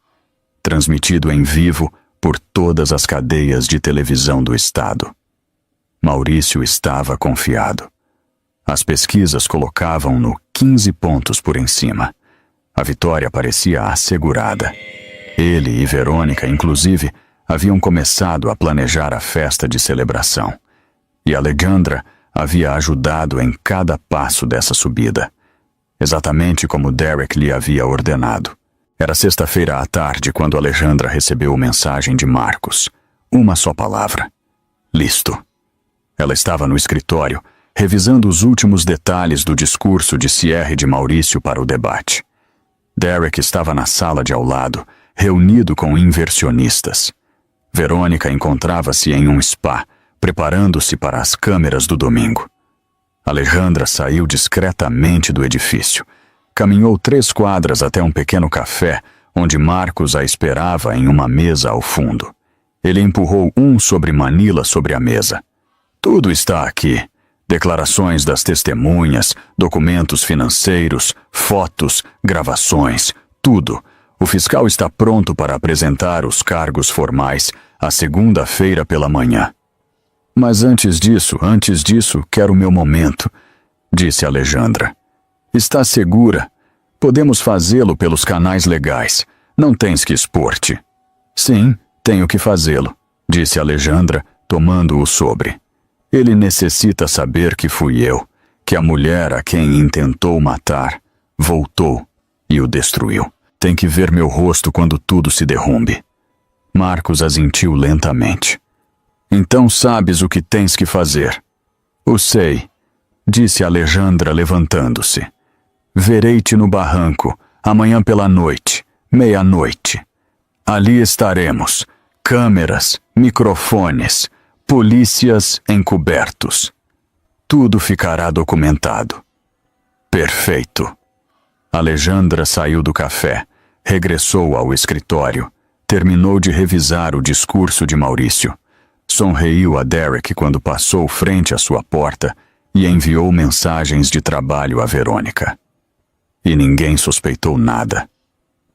Transmitido em vivo por todas as cadeias de televisão do estado. Maurício estava confiado. As pesquisas colocavam-no 15 pontos por em cima. A vitória parecia assegurada. Ele e Verônica, inclusive, haviam começado a planejar a festa de celebração. E Alejandra havia ajudado em cada passo dessa subida. Exatamente como Derek lhe havia ordenado. Era sexta-feira à tarde quando Alejandra recebeu mensagem de Marcos. Uma só palavra. Listo. Ela estava no escritório, revisando os últimos detalhes do discurso de Sierra e de Maurício para o debate. Derek estava na sala de ao lado, reunido com inversionistas. Verônica encontrava-se em um spa, preparando-se para as câmeras do domingo. Alejandra saiu discretamente do edifício. Caminhou 3 quadras até um pequeno café, onde Marcos a esperava em uma mesa ao fundo. Ele empurrou um sobre-manila sobre a mesa. Tudo está aqui. Declarações das testemunhas, documentos financeiros, fotos, gravações, tudo. O fiscal está pronto para apresentar os cargos formais à segunda-feira pela manhã. Mas antes disso, quero o meu momento, disse Alejandra. Está segura. Podemos fazê-lo pelos canais legais. Não tens que expor-te. Sim, tenho que fazê-lo, disse Alejandra, tomando o sobre. Ele necessita saber que fui eu, que a mulher a quem intentou matar, voltou e o destruiu. Tem que ver meu rosto quando tudo se derrumbe. Marcos assentiu lentamente. Então sabes o que tens que fazer. O sei, disse Alejandra levantando-se. Verei-te no barranco, amanhã pela noite, 00:30. Ali estaremos, câmeras, microfones, polícias encobertos. Tudo ficará documentado. Perfeito. Alejandra saiu do café, regressou ao escritório, terminou de revisar o discurso de Maurício. Sonreiu a Derek quando passou frente à sua porta e enviou mensagens de trabalho a Verônica. E ninguém suspeitou nada.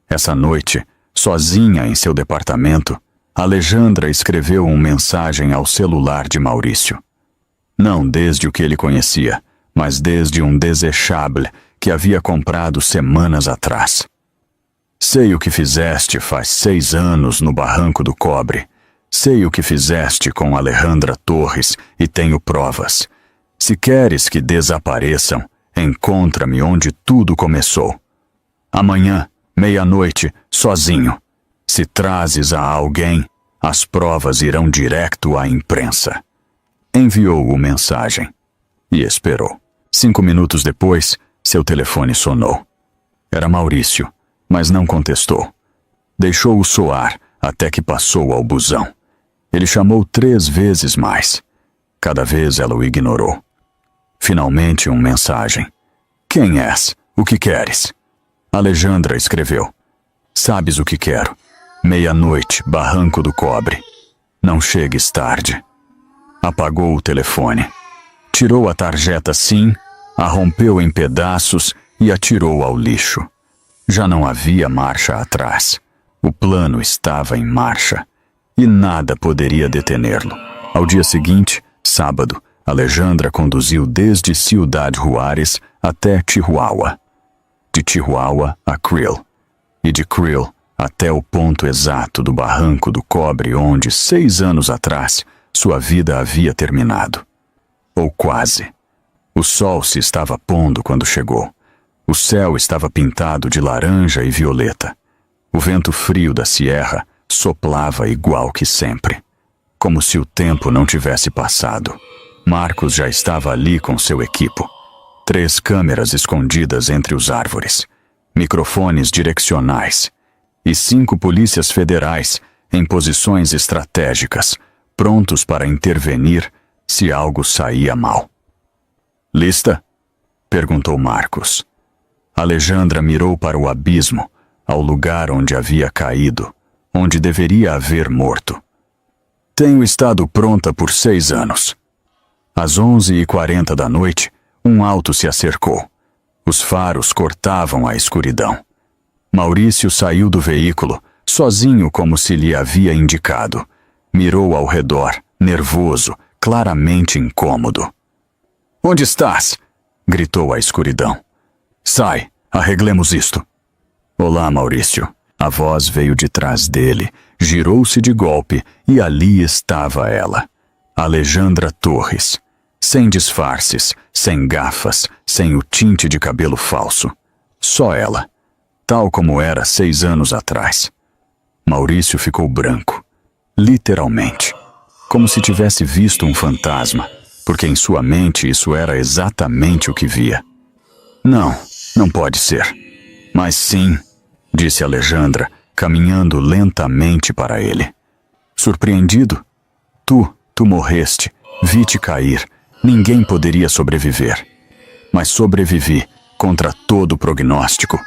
Essa noite, sozinha em seu departamento, Alejandra escreveu uma mensagem ao celular de Maurício. Não desde o que ele conhecia, mas desde um desechable que havia comprado semanas atrás. Sei o que fizeste faz 6 anos no Barranco do Cobre. Sei o que fizeste com Alejandra Torres e tenho provas. Se queres que desapareçam, encontra-me onde tudo começou. Amanhã, meia-noite, sozinho. Se trazes a alguém, as provas irão direto à imprensa. Enviou-o mensagem e esperou. 5 minutos depois, seu telefone sonou. Era Maurício, mas não contestou. Deixou-o soar até que passou ao busão. Ele chamou 3 vezes mais. Cada vez ela o ignorou. Finalmente, uma mensagem. Quem és? O que queres? Alejandra escreveu. Sabes o que quero. Meia-noite, Barranco do Cobre. Não chegues tarde. Apagou o telefone. Tirou a tarjeta SIM, a rompeu em pedaços e atirou ao lixo. Já não havia marcha atrás. O plano estava em marcha. E nada poderia detê-lo. Ao dia seguinte, sábado, Alejandra conduziu desde Ciudad Juárez até Chihuahua. De Chihuahua a Krill. E de Krill até o ponto exato do Barranco do Cobre onde, 6 anos atrás, sua vida havia terminado. Ou quase. O sol se estava pondo quando chegou. O céu estava pintado de laranja e violeta. O vento frio da sierra soplava igual que sempre. Como se o tempo não tivesse passado. Marcos já estava ali com seu equipo. 3 câmeras escondidas entre os árvores. Microfones direcionais. E 5 polícias federais em posições estratégicas, prontos para intervenir se algo saía mal. Lista? Perguntou Marcos. Alejandra mirou para o abismo, ao lugar onde havia caído, onde deveria haver morto. Tenho estado pronta por 6 anos. Às 11h40 da noite, um auto se acercou. Os faros cortavam a escuridão. Maurício saiu do veículo, sozinho como se lhe havia indicado. Mirou ao redor, nervoso, claramente incômodo. Onde estás? Gritou a escuridão. Sai, arreglemos isto. Olá, Maurício. A voz veio de trás dele, girou-se de golpe e ali estava ela. Alejandra Torres. Sem disfarces, sem gafas, sem o tinte de cabelo falso. Só ela. Tal como era 6 anos atrás. Maurício ficou branco. Literalmente. Como se tivesse visto um fantasma, porque em sua mente isso era exatamente o que via. Não pode ser. Mas sim, disse Alejandra, caminhando lentamente para ele. Surpreendido? Tu morreste, vi-te cair. Ninguém poderia sobreviver. Mas sobrevivi, contra todo prognóstico.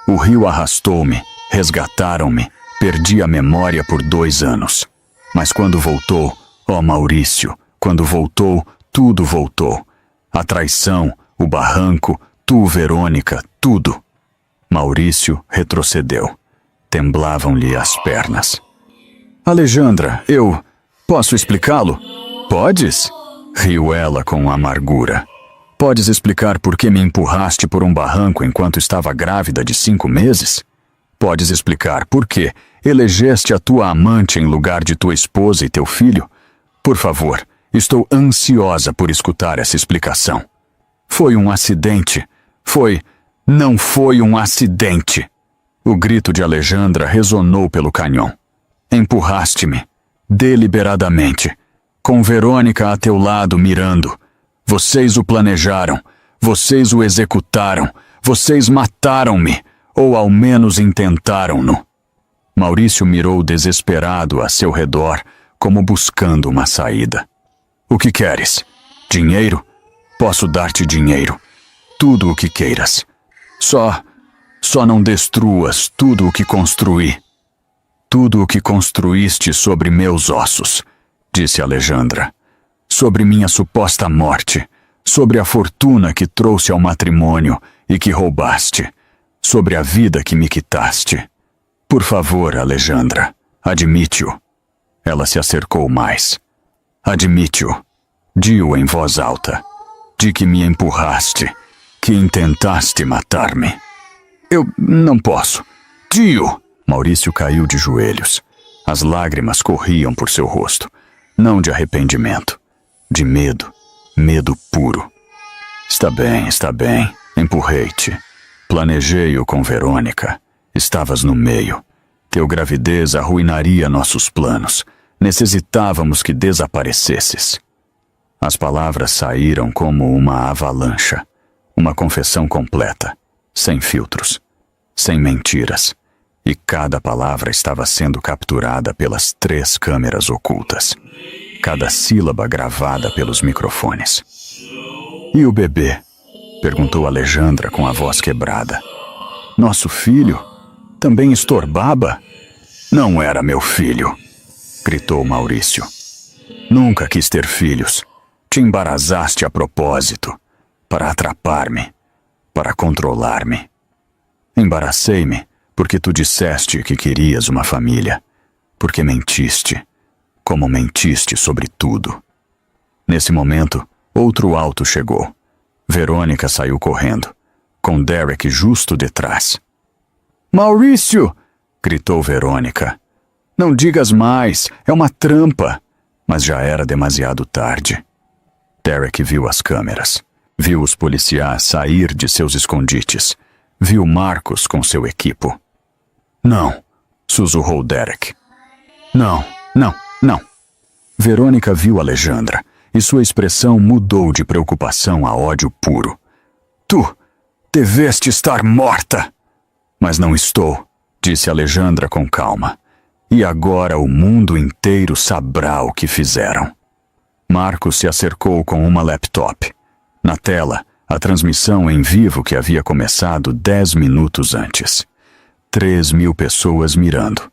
O rio arrastou-me, resgataram-me, perdi a memória por 2 anos. Mas quando voltou, ó Maurício, quando voltou, tudo voltou. A traição, o barranco, tu, Verônica, tudo. Maurício retrocedeu. Temblavam-lhe as pernas. Alejandra, posso explicá-lo? Podes? Riu ela com amargura. Podes explicar por que me empurraste por um barranco enquanto estava grávida de 5 meses? Podes explicar por que elegeste a tua amante em lugar de tua esposa e teu filho? Por favor, estou ansiosa por escutar essa explicação. Foi um acidente. Não foi um acidente. O grito de Alejandra ressonou pelo canhão. Empurraste-me, deliberadamente, com Verônica a teu lado mirando. Vocês o planejaram, vocês o executaram, vocês mataram-me, ou ao menos intentaram-no. Maurício mirou desesperado a seu redor, como buscando uma saída. O que queres? Dinheiro? Posso dar-te dinheiro. Tudo o que queiras. Só não destruas tudo o que construí. Tudo o que construíste sobre meus ossos, disse Alejandra. Sobre minha suposta morte, sobre a fortuna que trouxe ao matrimônio e que roubaste, sobre a vida que me quitaste. Por favor, Alejandra, admite-o. Ela se acercou mais. Admite-o. Di-o em voz alta. Di que me empurraste, que intentaste matar-me. Eu não posso. Di-o! Maurício caiu de joelhos. As lágrimas corriam por seu rosto, não de arrependimento, de medo, medo puro. Está bem, empurrei-te. Planejei-o com Verônica. Estavas no meio. Teu gravidez arruinaria nossos planos. Necessitávamos que desaparecesses. As palavras saíram como uma avalanche. Uma confessão completa, sem filtros, sem mentiras. E cada palavra estava sendo capturada pelas 3 câmeras ocultas. Cada sílaba gravada pelos microfones. E o bebê? Perguntou Alejandra com a voz quebrada. Nosso filho? Também estorbava? Não era meu filho, gritou Maurício. Nunca quis ter filhos. Te embarazaste a propósito, para atrapar-me, para controlar-me. Embaracei-me porque tu disseste que querias uma família, porque mentiste, como mentiste sobre tudo. Nesse momento, outro auto chegou. Verônica saiu correndo, com Derek justo detrás. Maurício! Gritou Verônica. Não digas mais, é uma trampa. Mas já era demasiado tarde. Derek viu as câmeras, viu os policiais sair de seus escondites, viu Marcos com seu equipo. Não, sussurrou Derek. Não. Verônica viu Alejandra, e sua expressão mudou de preocupação a ódio puro. Tu deveste estar morta! Mas não estou, disse Alejandra com calma. E agora o mundo inteiro saberá o que fizeram. Marcos se acercou com uma laptop. Na tela, a transmissão em vivo que havia começado 10 minutos antes. 3.000 pessoas mirando.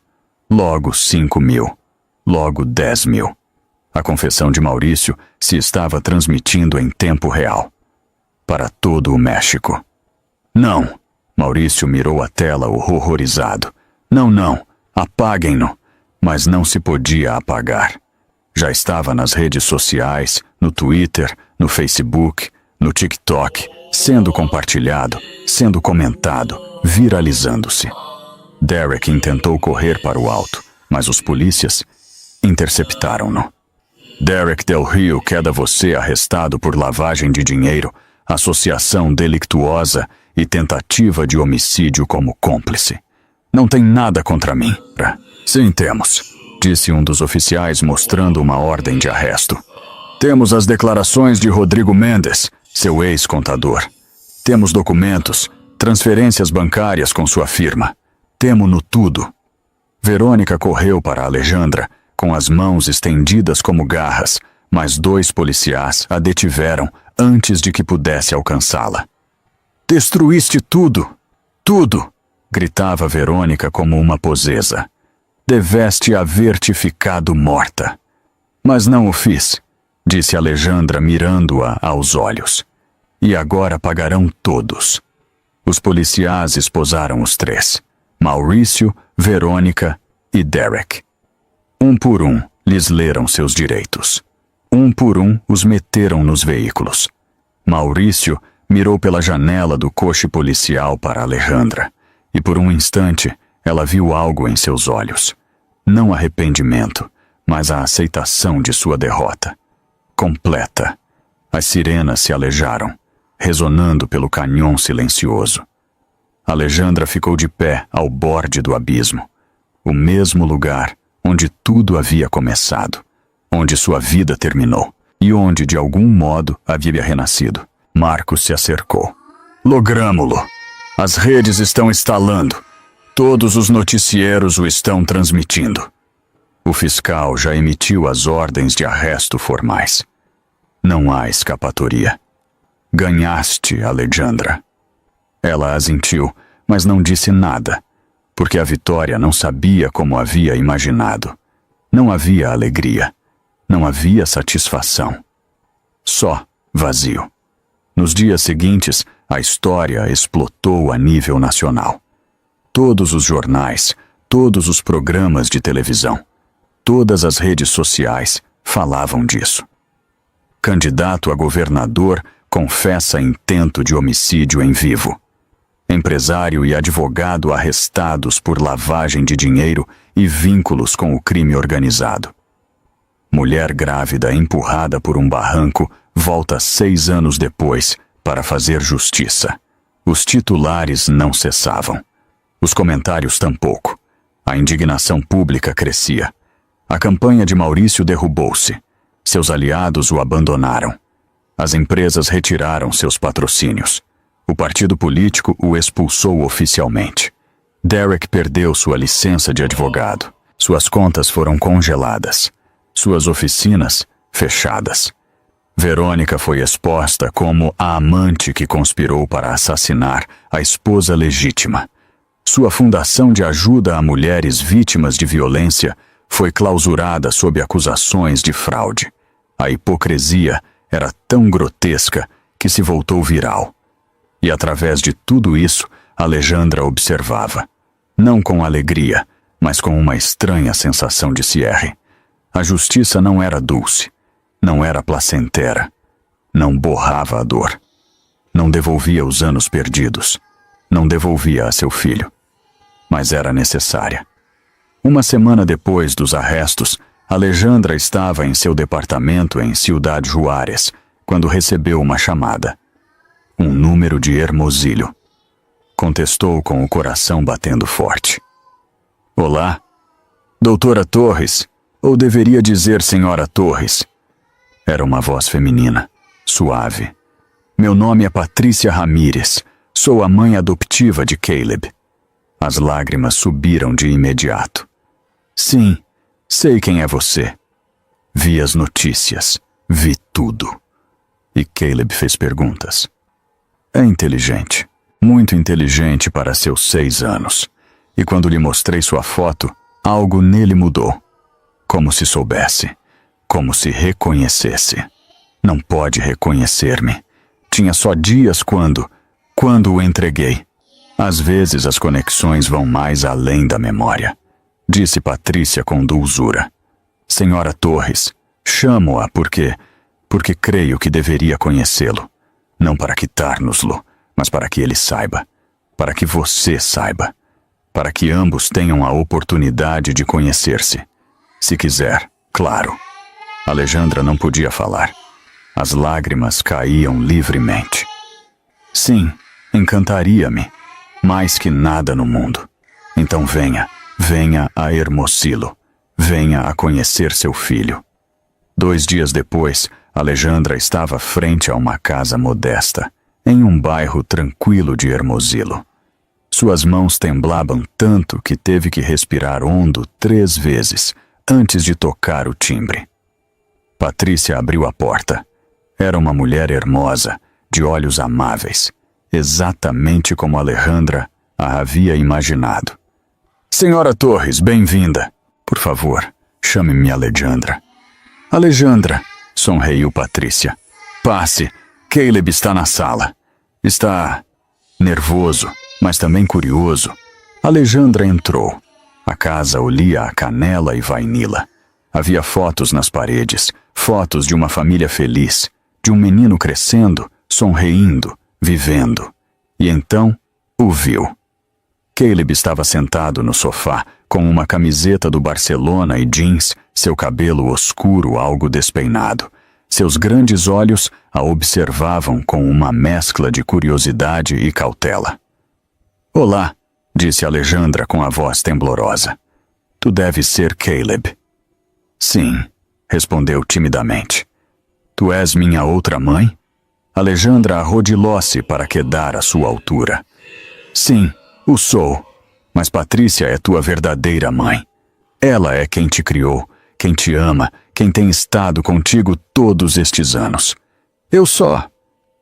Logo 5.000. Logo 10.000. A confissão de Maurício se estava transmitindo em tempo real. Para todo o México. Não! Maurício mirou a tela horrorizado. Não! Apaguem-no! Mas não se podia apagar. Já estava nas redes sociais, no Twitter, no Facebook, no TikTok, sendo compartilhado, sendo comentado, viralizando-se. Derek intentou correr para o alto, mas os polícias interceptaram-no. Derek Del Rio queda você arrestado por lavagem de dinheiro, associação delictuosa e tentativa de homicídio como cúmplice. Não tem nada contra mim. Sim, temos, disse um dos oficiais mostrando uma ordem de arresto. Temos as declarações de Rodrigo Mendes, seu ex-contador. Temos documentos, transferências bancárias com sua firma. Temo-no tudo. Verônica correu para Alejandra, com as mãos estendidas como garras, mas 2 policiais a detiveram antes de que pudesse alcançá-la. Destruíste tudo! Tudo! Gritava Verônica como uma posesa. Deveste haver-te ficado morta. Mas não o fiz, disse Alejandra mirando-a aos olhos. E agora pagarão todos. Os policiais esposaram os 3. Maurício, Verônica e Derek. Um por um, lhes leram seus direitos. Um por um, os meteram nos veículos. Maurício mirou pela janela do coche policial para Alejandra, e por um instante ela viu algo em seus olhos. Não arrependimento, mas a aceitação de sua derrota. Completa. As sirenas se alejaram, ressonando pelo canhão silencioso. Alejandra ficou de pé ao borde do abismo. O mesmo lugar onde tudo havia começado, onde sua vida terminou e onde, de algum modo, havia renascido. Marcos se acercou. Logramo-lo. As redes estão instalando. Todos os noticieiros o estão transmitindo. O fiscal já emitiu as ordens de arresto formais. Não há escapatória. Ganhaste, Alejandra. Ela assentiu, mas não disse nada, porque a vitória não sabia como havia imaginado. Não havia alegria. Não havia satisfação. Só vazio. Nos dias seguintes, a história explotou a nível nacional. Todos os jornais, todos os programas de televisão, todas as redes sociais falavam disso. Candidato a governador confessa intento de homicídio em vivo. empresário e advogado arrestados por lavagem de dinheiro e vínculos com o crime organizado. Mulher grávida empurrada por um barranco volta 6 anos depois para fazer justiça. Os titulares não cessavam. Os comentários tampouco. A indignação pública crescia. A campanha de Maurício derrubou-se. Seus aliados o abandonaram. As empresas retiraram seus patrocínios. O partido político o expulsou oficialmente. Derek perdeu sua licença de advogado. Suas contas foram congeladas. Suas oficinas fechadas. Verônica foi exposta como a amante que conspirou para assassinar a esposa legítima. Sua fundação de ajuda a mulheres vítimas de violência foi clausurada sob acusações de fraude. A hipocrisia era tão grotesca que se voltou viral. E através de tudo isso, Alejandra observava. Não com alegria, mas com uma estranha sensação de cierre. A justiça não era dulce, não era placentera, não borrava a dor, não devolvia os anos perdidos, não devolvia a seu filho. Mas era necessária. Uma semana depois dos arrestos, Alejandra estava em seu departamento em Ciudad Juárez, quando recebeu uma chamada. Um número de Hermosillo. Contestou com o coração batendo forte. Olá? Doutora Torres, ou deveria dizer Senhora Torres. Era uma voz feminina, suave. Meu nome é Patrícia Ramírez. Sou a mãe adoptiva de Caleb. As lágrimas subiram de imediato. Sim, sei quem é você. Vi as notícias, vi tudo. E Caleb fez perguntas. É inteligente, muito inteligente para seus 6 anos. E quando lhe mostrei sua foto, algo nele mudou. Como se soubesse, como se reconhecesse. Não pode reconhecer-me. Tinha só dias quando o entreguei. Às vezes as conexões vão mais além da memória, disse Patrícia com dulzura. Senhora Torres, chamo-a porque creio que deveria conhecê-lo. Não para quitar-nos-lo, mas para que ele saiba, para que você saiba, para que ambos tenham a oportunidade de conhecer-se. Se quiser, claro. Alejandra não podia falar. As lágrimas caíam livremente. Sim, encantaria-me, mais que nada no mundo. Então venha a Hermosillo, venha a conhecer seu filho. 2 dias depois, Alejandra estava frente a uma casa modesta, em um bairro tranquilo de Hermosillo. Suas mãos temblavam tanto que teve que respirar hondo 3 vezes antes de tocar o timbre. Patrícia abriu a porta. Era uma mulher hermosa, de olhos amáveis, exatamente como Alejandra a havia imaginado. Senhora Torres, bem-vinda. Por favor, chame-me Alejandra. Alejandra, sonreiu Patrícia. Passe, Caleb está na sala. Está nervoso, mas também curioso. Alejandra entrou. A casa olia a canela e vainila. Havia fotos nas paredes, fotos de uma família feliz, de um menino crescendo, sonreindo, vivendo. E então, o viu. Caleb estava sentado no sofá, com uma camiseta do Barcelona e jeans, seu cabelo oscuro algo despeinado. Seus grandes olhos a observavam com uma mescla de curiosidade e cautela. Olá, disse Alejandra com a voz temblorosa. Tu deves ser Caleb. Sim, respondeu timidamente. Tu és minha outra mãe? Alejandra arrodilou-se para quedar à sua altura. Sim, o sou, mas Patrícia é tua verdadeira mãe. Ela é quem te criou, quem te ama, quem tem estado contigo todos estes anos. Eu só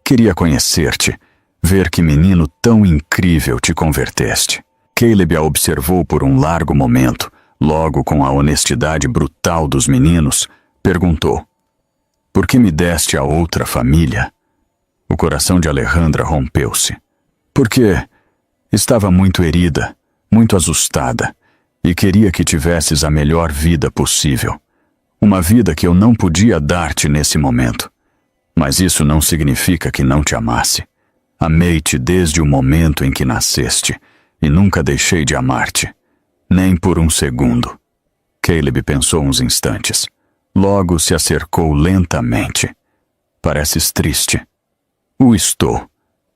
queria conhecer-te, ver que menino tão incrível te converteste. Caleb a observou por um largo momento, logo com a honestidade brutal dos meninos, perguntou: Por que me deste a outra família? O coração de Alejandra rompeu-se. Porque estava muito herida, muito assustada, e queria que tivesses a melhor vida possível. Uma vida que eu não podia dar-te nesse momento. Mas isso não significa que não te amasse. Amei-te desde o momento em que nasceste, e nunca deixei de amar-te, nem por um segundo. Caleb pensou uns instantes. Logo se acercou lentamente. Pareces triste. O estou,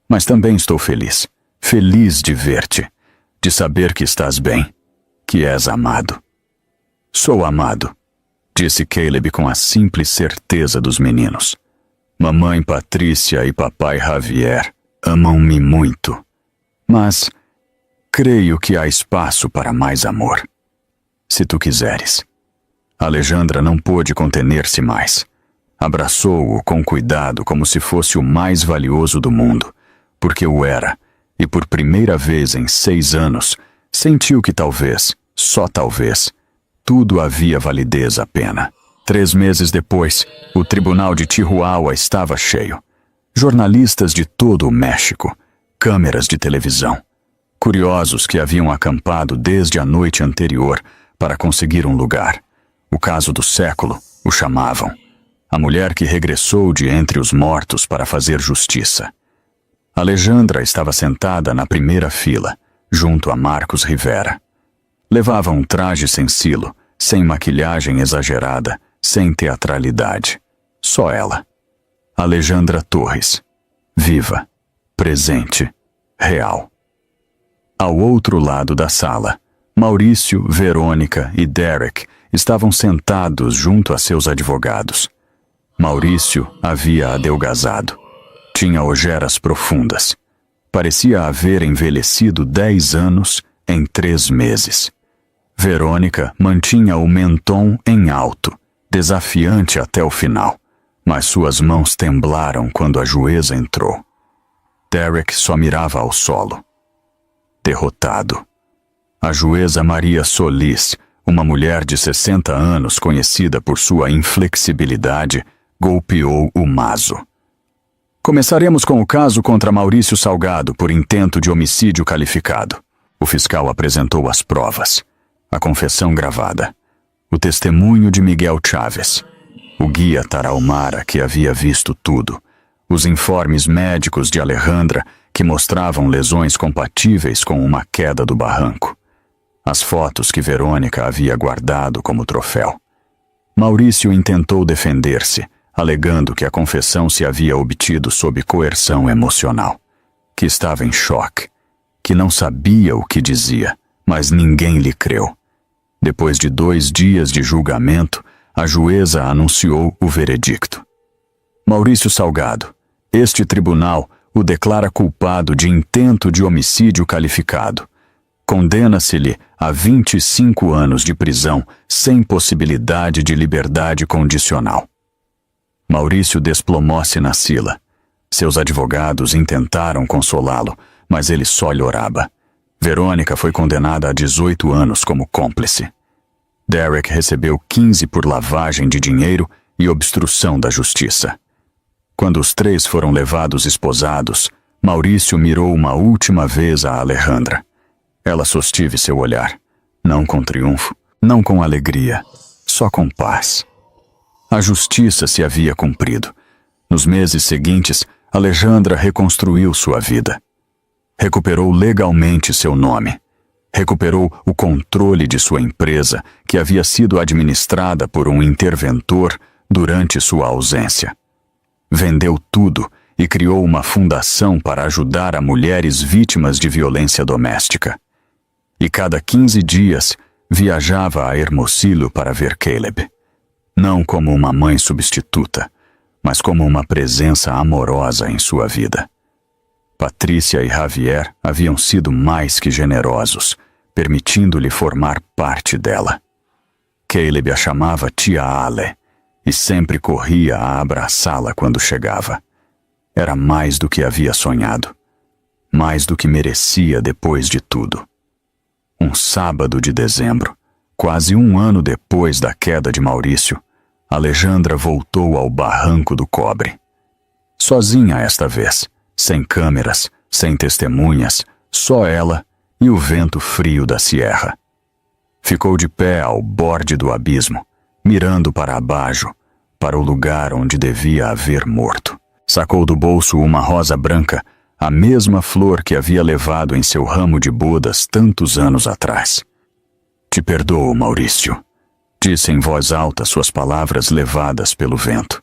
mas também estou feliz. Feliz de ver-te, de saber que estás bem, que és amado. Sou amado, disse Caleb com a simples certeza dos meninos. Mamãe Patrícia e papai Javier amam-me muito, mas creio que há espaço para mais amor. Se tu quiseres. Alejandra não pôde contener-se mais. Abraçou-o com cuidado como se fosse o mais valioso do mundo, porque o era, e por primeira vez em 6 anos, sentiu que talvez, só talvez, tudo havia validez a pena. 3 meses depois, o tribunal de Chihuahua estava cheio. Jornalistas de todo o México, câmeras de televisão, curiosos que haviam acampado desde a noite anterior para conseguir um lugar. O caso do século, o chamavam. A mulher que regressou de entre os mortos para fazer justiça. Alejandra estava sentada na primeira fila, junto a Marcos Rivera. Levava um traje sensível, sem maquilhagem exagerada, sem teatralidade. Só ela. Alejandra Torres. Viva, presente, real. Ao outro lado da sala, Maurício, Verônica e Derek estavam sentados junto a seus advogados. Maurício havia adelgazado. Tinha ojeras profundas. Parecia haver envelhecido 10 anos em 3 meses. Verônica mantinha o menton em alto, desafiante até o final, mas suas mãos temblaram quando a juíza entrou. Derek só mirava ao solo. Derrotado. A juíza Maria Solis, uma mulher de 60 anos conhecida por sua inflexibilidade, golpeou o mazo. Começaremos com o caso contra Maurício Salgado por intento de homicídio qualificado. O fiscal apresentou as provas. A confissão gravada. O testemunho de Miguel Chaves. O guia Tarahumara, que havia visto tudo. Os informes médicos de Alejandra, que mostravam lesões compatíveis com uma queda do barranco. As fotos que Verônica havia guardado como troféu. Maurício intentou defender-se, alegando que a confissão se havia obtido sob coerção emocional, que estava em choque, que não sabia o que dizia, mas ninguém lhe creu. Depois de 2 dias de julgamento, a juíza anunciou o veredicto. Maurício Salgado, este tribunal o declara culpado de intento de homicídio qualificado. Condena-se-lhe a 25 anos de prisão sem possibilidade de liberdade condicional. Maurício desplomou-se na sila. Seus advogados intentaram consolá-lo, mas ele só llorava. Verônica foi condenada a 18 anos como cúmplice. Derek recebeu 15 por lavagem de dinheiro e obstrução da justiça. Quando os 3 foram levados esposados, Maurício mirou uma última vez a Alejandra. Ela sostive seu olhar, não com triunfo, não com alegria, só com paz. A justiça se havia cumprido. Nos meses seguintes, Alejandra reconstruiu sua vida. Recuperou legalmente seu nome. Recuperou o controle de sua empresa, que havia sido administrada por um interventor durante sua ausência. Vendeu tudo e criou uma fundação para ajudar a mulheres vítimas de violência doméstica. E cada 15 dias viajava a Hermosillo para ver Caleb. Não como uma mãe substituta, mas como uma presença amorosa em sua vida. Patrícia e Javier haviam sido mais que generosos, permitindo-lhe formar parte dela. Caleb a chamava tia Ale e sempre corria a abraçá-la quando chegava. Era mais do que havia sonhado, mais do que merecia depois de tudo. Um sábado de dezembro, quase 1 ano depois da queda de Maurício, Alejandra voltou ao Barranco do Cobre. Sozinha esta vez, sem câmeras, sem testemunhas, só ela e o vento frio da sierra. Ficou de pé ao borde do abismo, mirando para abaixo, para o lugar onde devia haver morto. Sacou do bolso uma rosa branca, a mesma flor que havia levado em seu ramo de bodas tantos anos atrás. Te perdoo, Maurício, disse em voz alta suas palavras levadas pelo vento.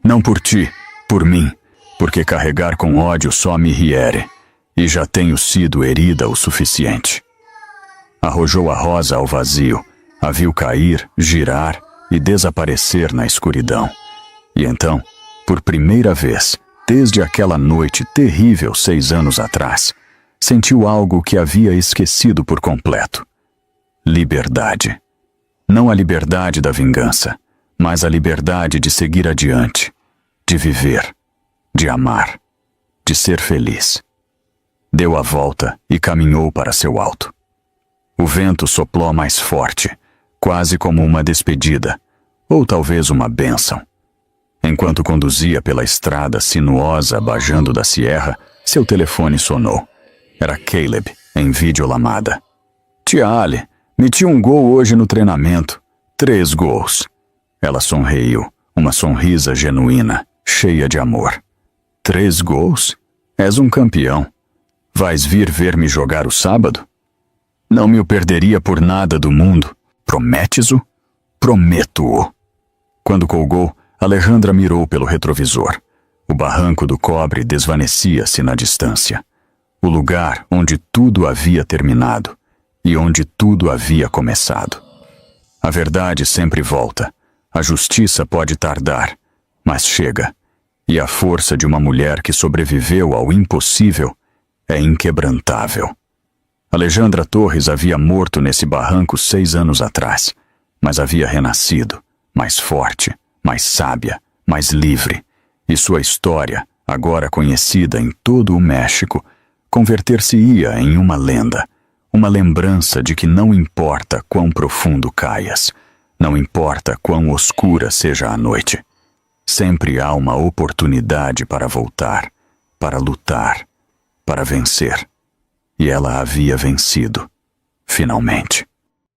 Não por ti, por mim, porque carregar com ódio só me hiere, e já tenho sido herida o suficiente. Arrojou a rosa ao vazio, a viu cair, girar e desaparecer na escuridão. E então, por primeira vez, desde aquela noite terrível 6 anos atrás, sentiu algo que havia esquecido por completo. Liberdade. Não a liberdade da vingança, mas a liberdade de seguir adiante, de viver, de amar, de ser feliz. Deu a volta e caminhou para seu alto. O vento soprou mais forte, quase como uma despedida, ou talvez uma bênção. Enquanto conduzia pela estrada sinuosa bajando da sierra, seu telefone sonou. Era Caleb, em videolamada. Tia Ali, meti um gol hoje no treinamento. 3 gols. Ela sorriu, uma sonrisa genuína, cheia de amor. 3 gols? És um campeão. Vais vir ver-me jogar o sábado? Não me o perderia por nada do mundo. Prometes-o? Prometo-o. Quando colgou, Alejandra mirou pelo retrovisor. O barranco do cobre desvanecia-se na distância. O lugar onde tudo havia terminado e onde tudo havia começado. A verdade sempre volta. A justiça pode tardar, mas chega. E a força de uma mulher que sobreviveu ao impossível é inquebrantável. Alejandra Torres havia morto nesse barranco 6 anos atrás, mas havia renascido, mais forte, mais sábia, mais livre, e sua história, agora conhecida em todo o México, converter-se-ia em uma lenda, uma lembrança de que não importa quão profundo caias, não importa quão oscura seja a noite, sempre há uma oportunidade para voltar, para lutar, para vencer. E ela havia vencido, finalmente.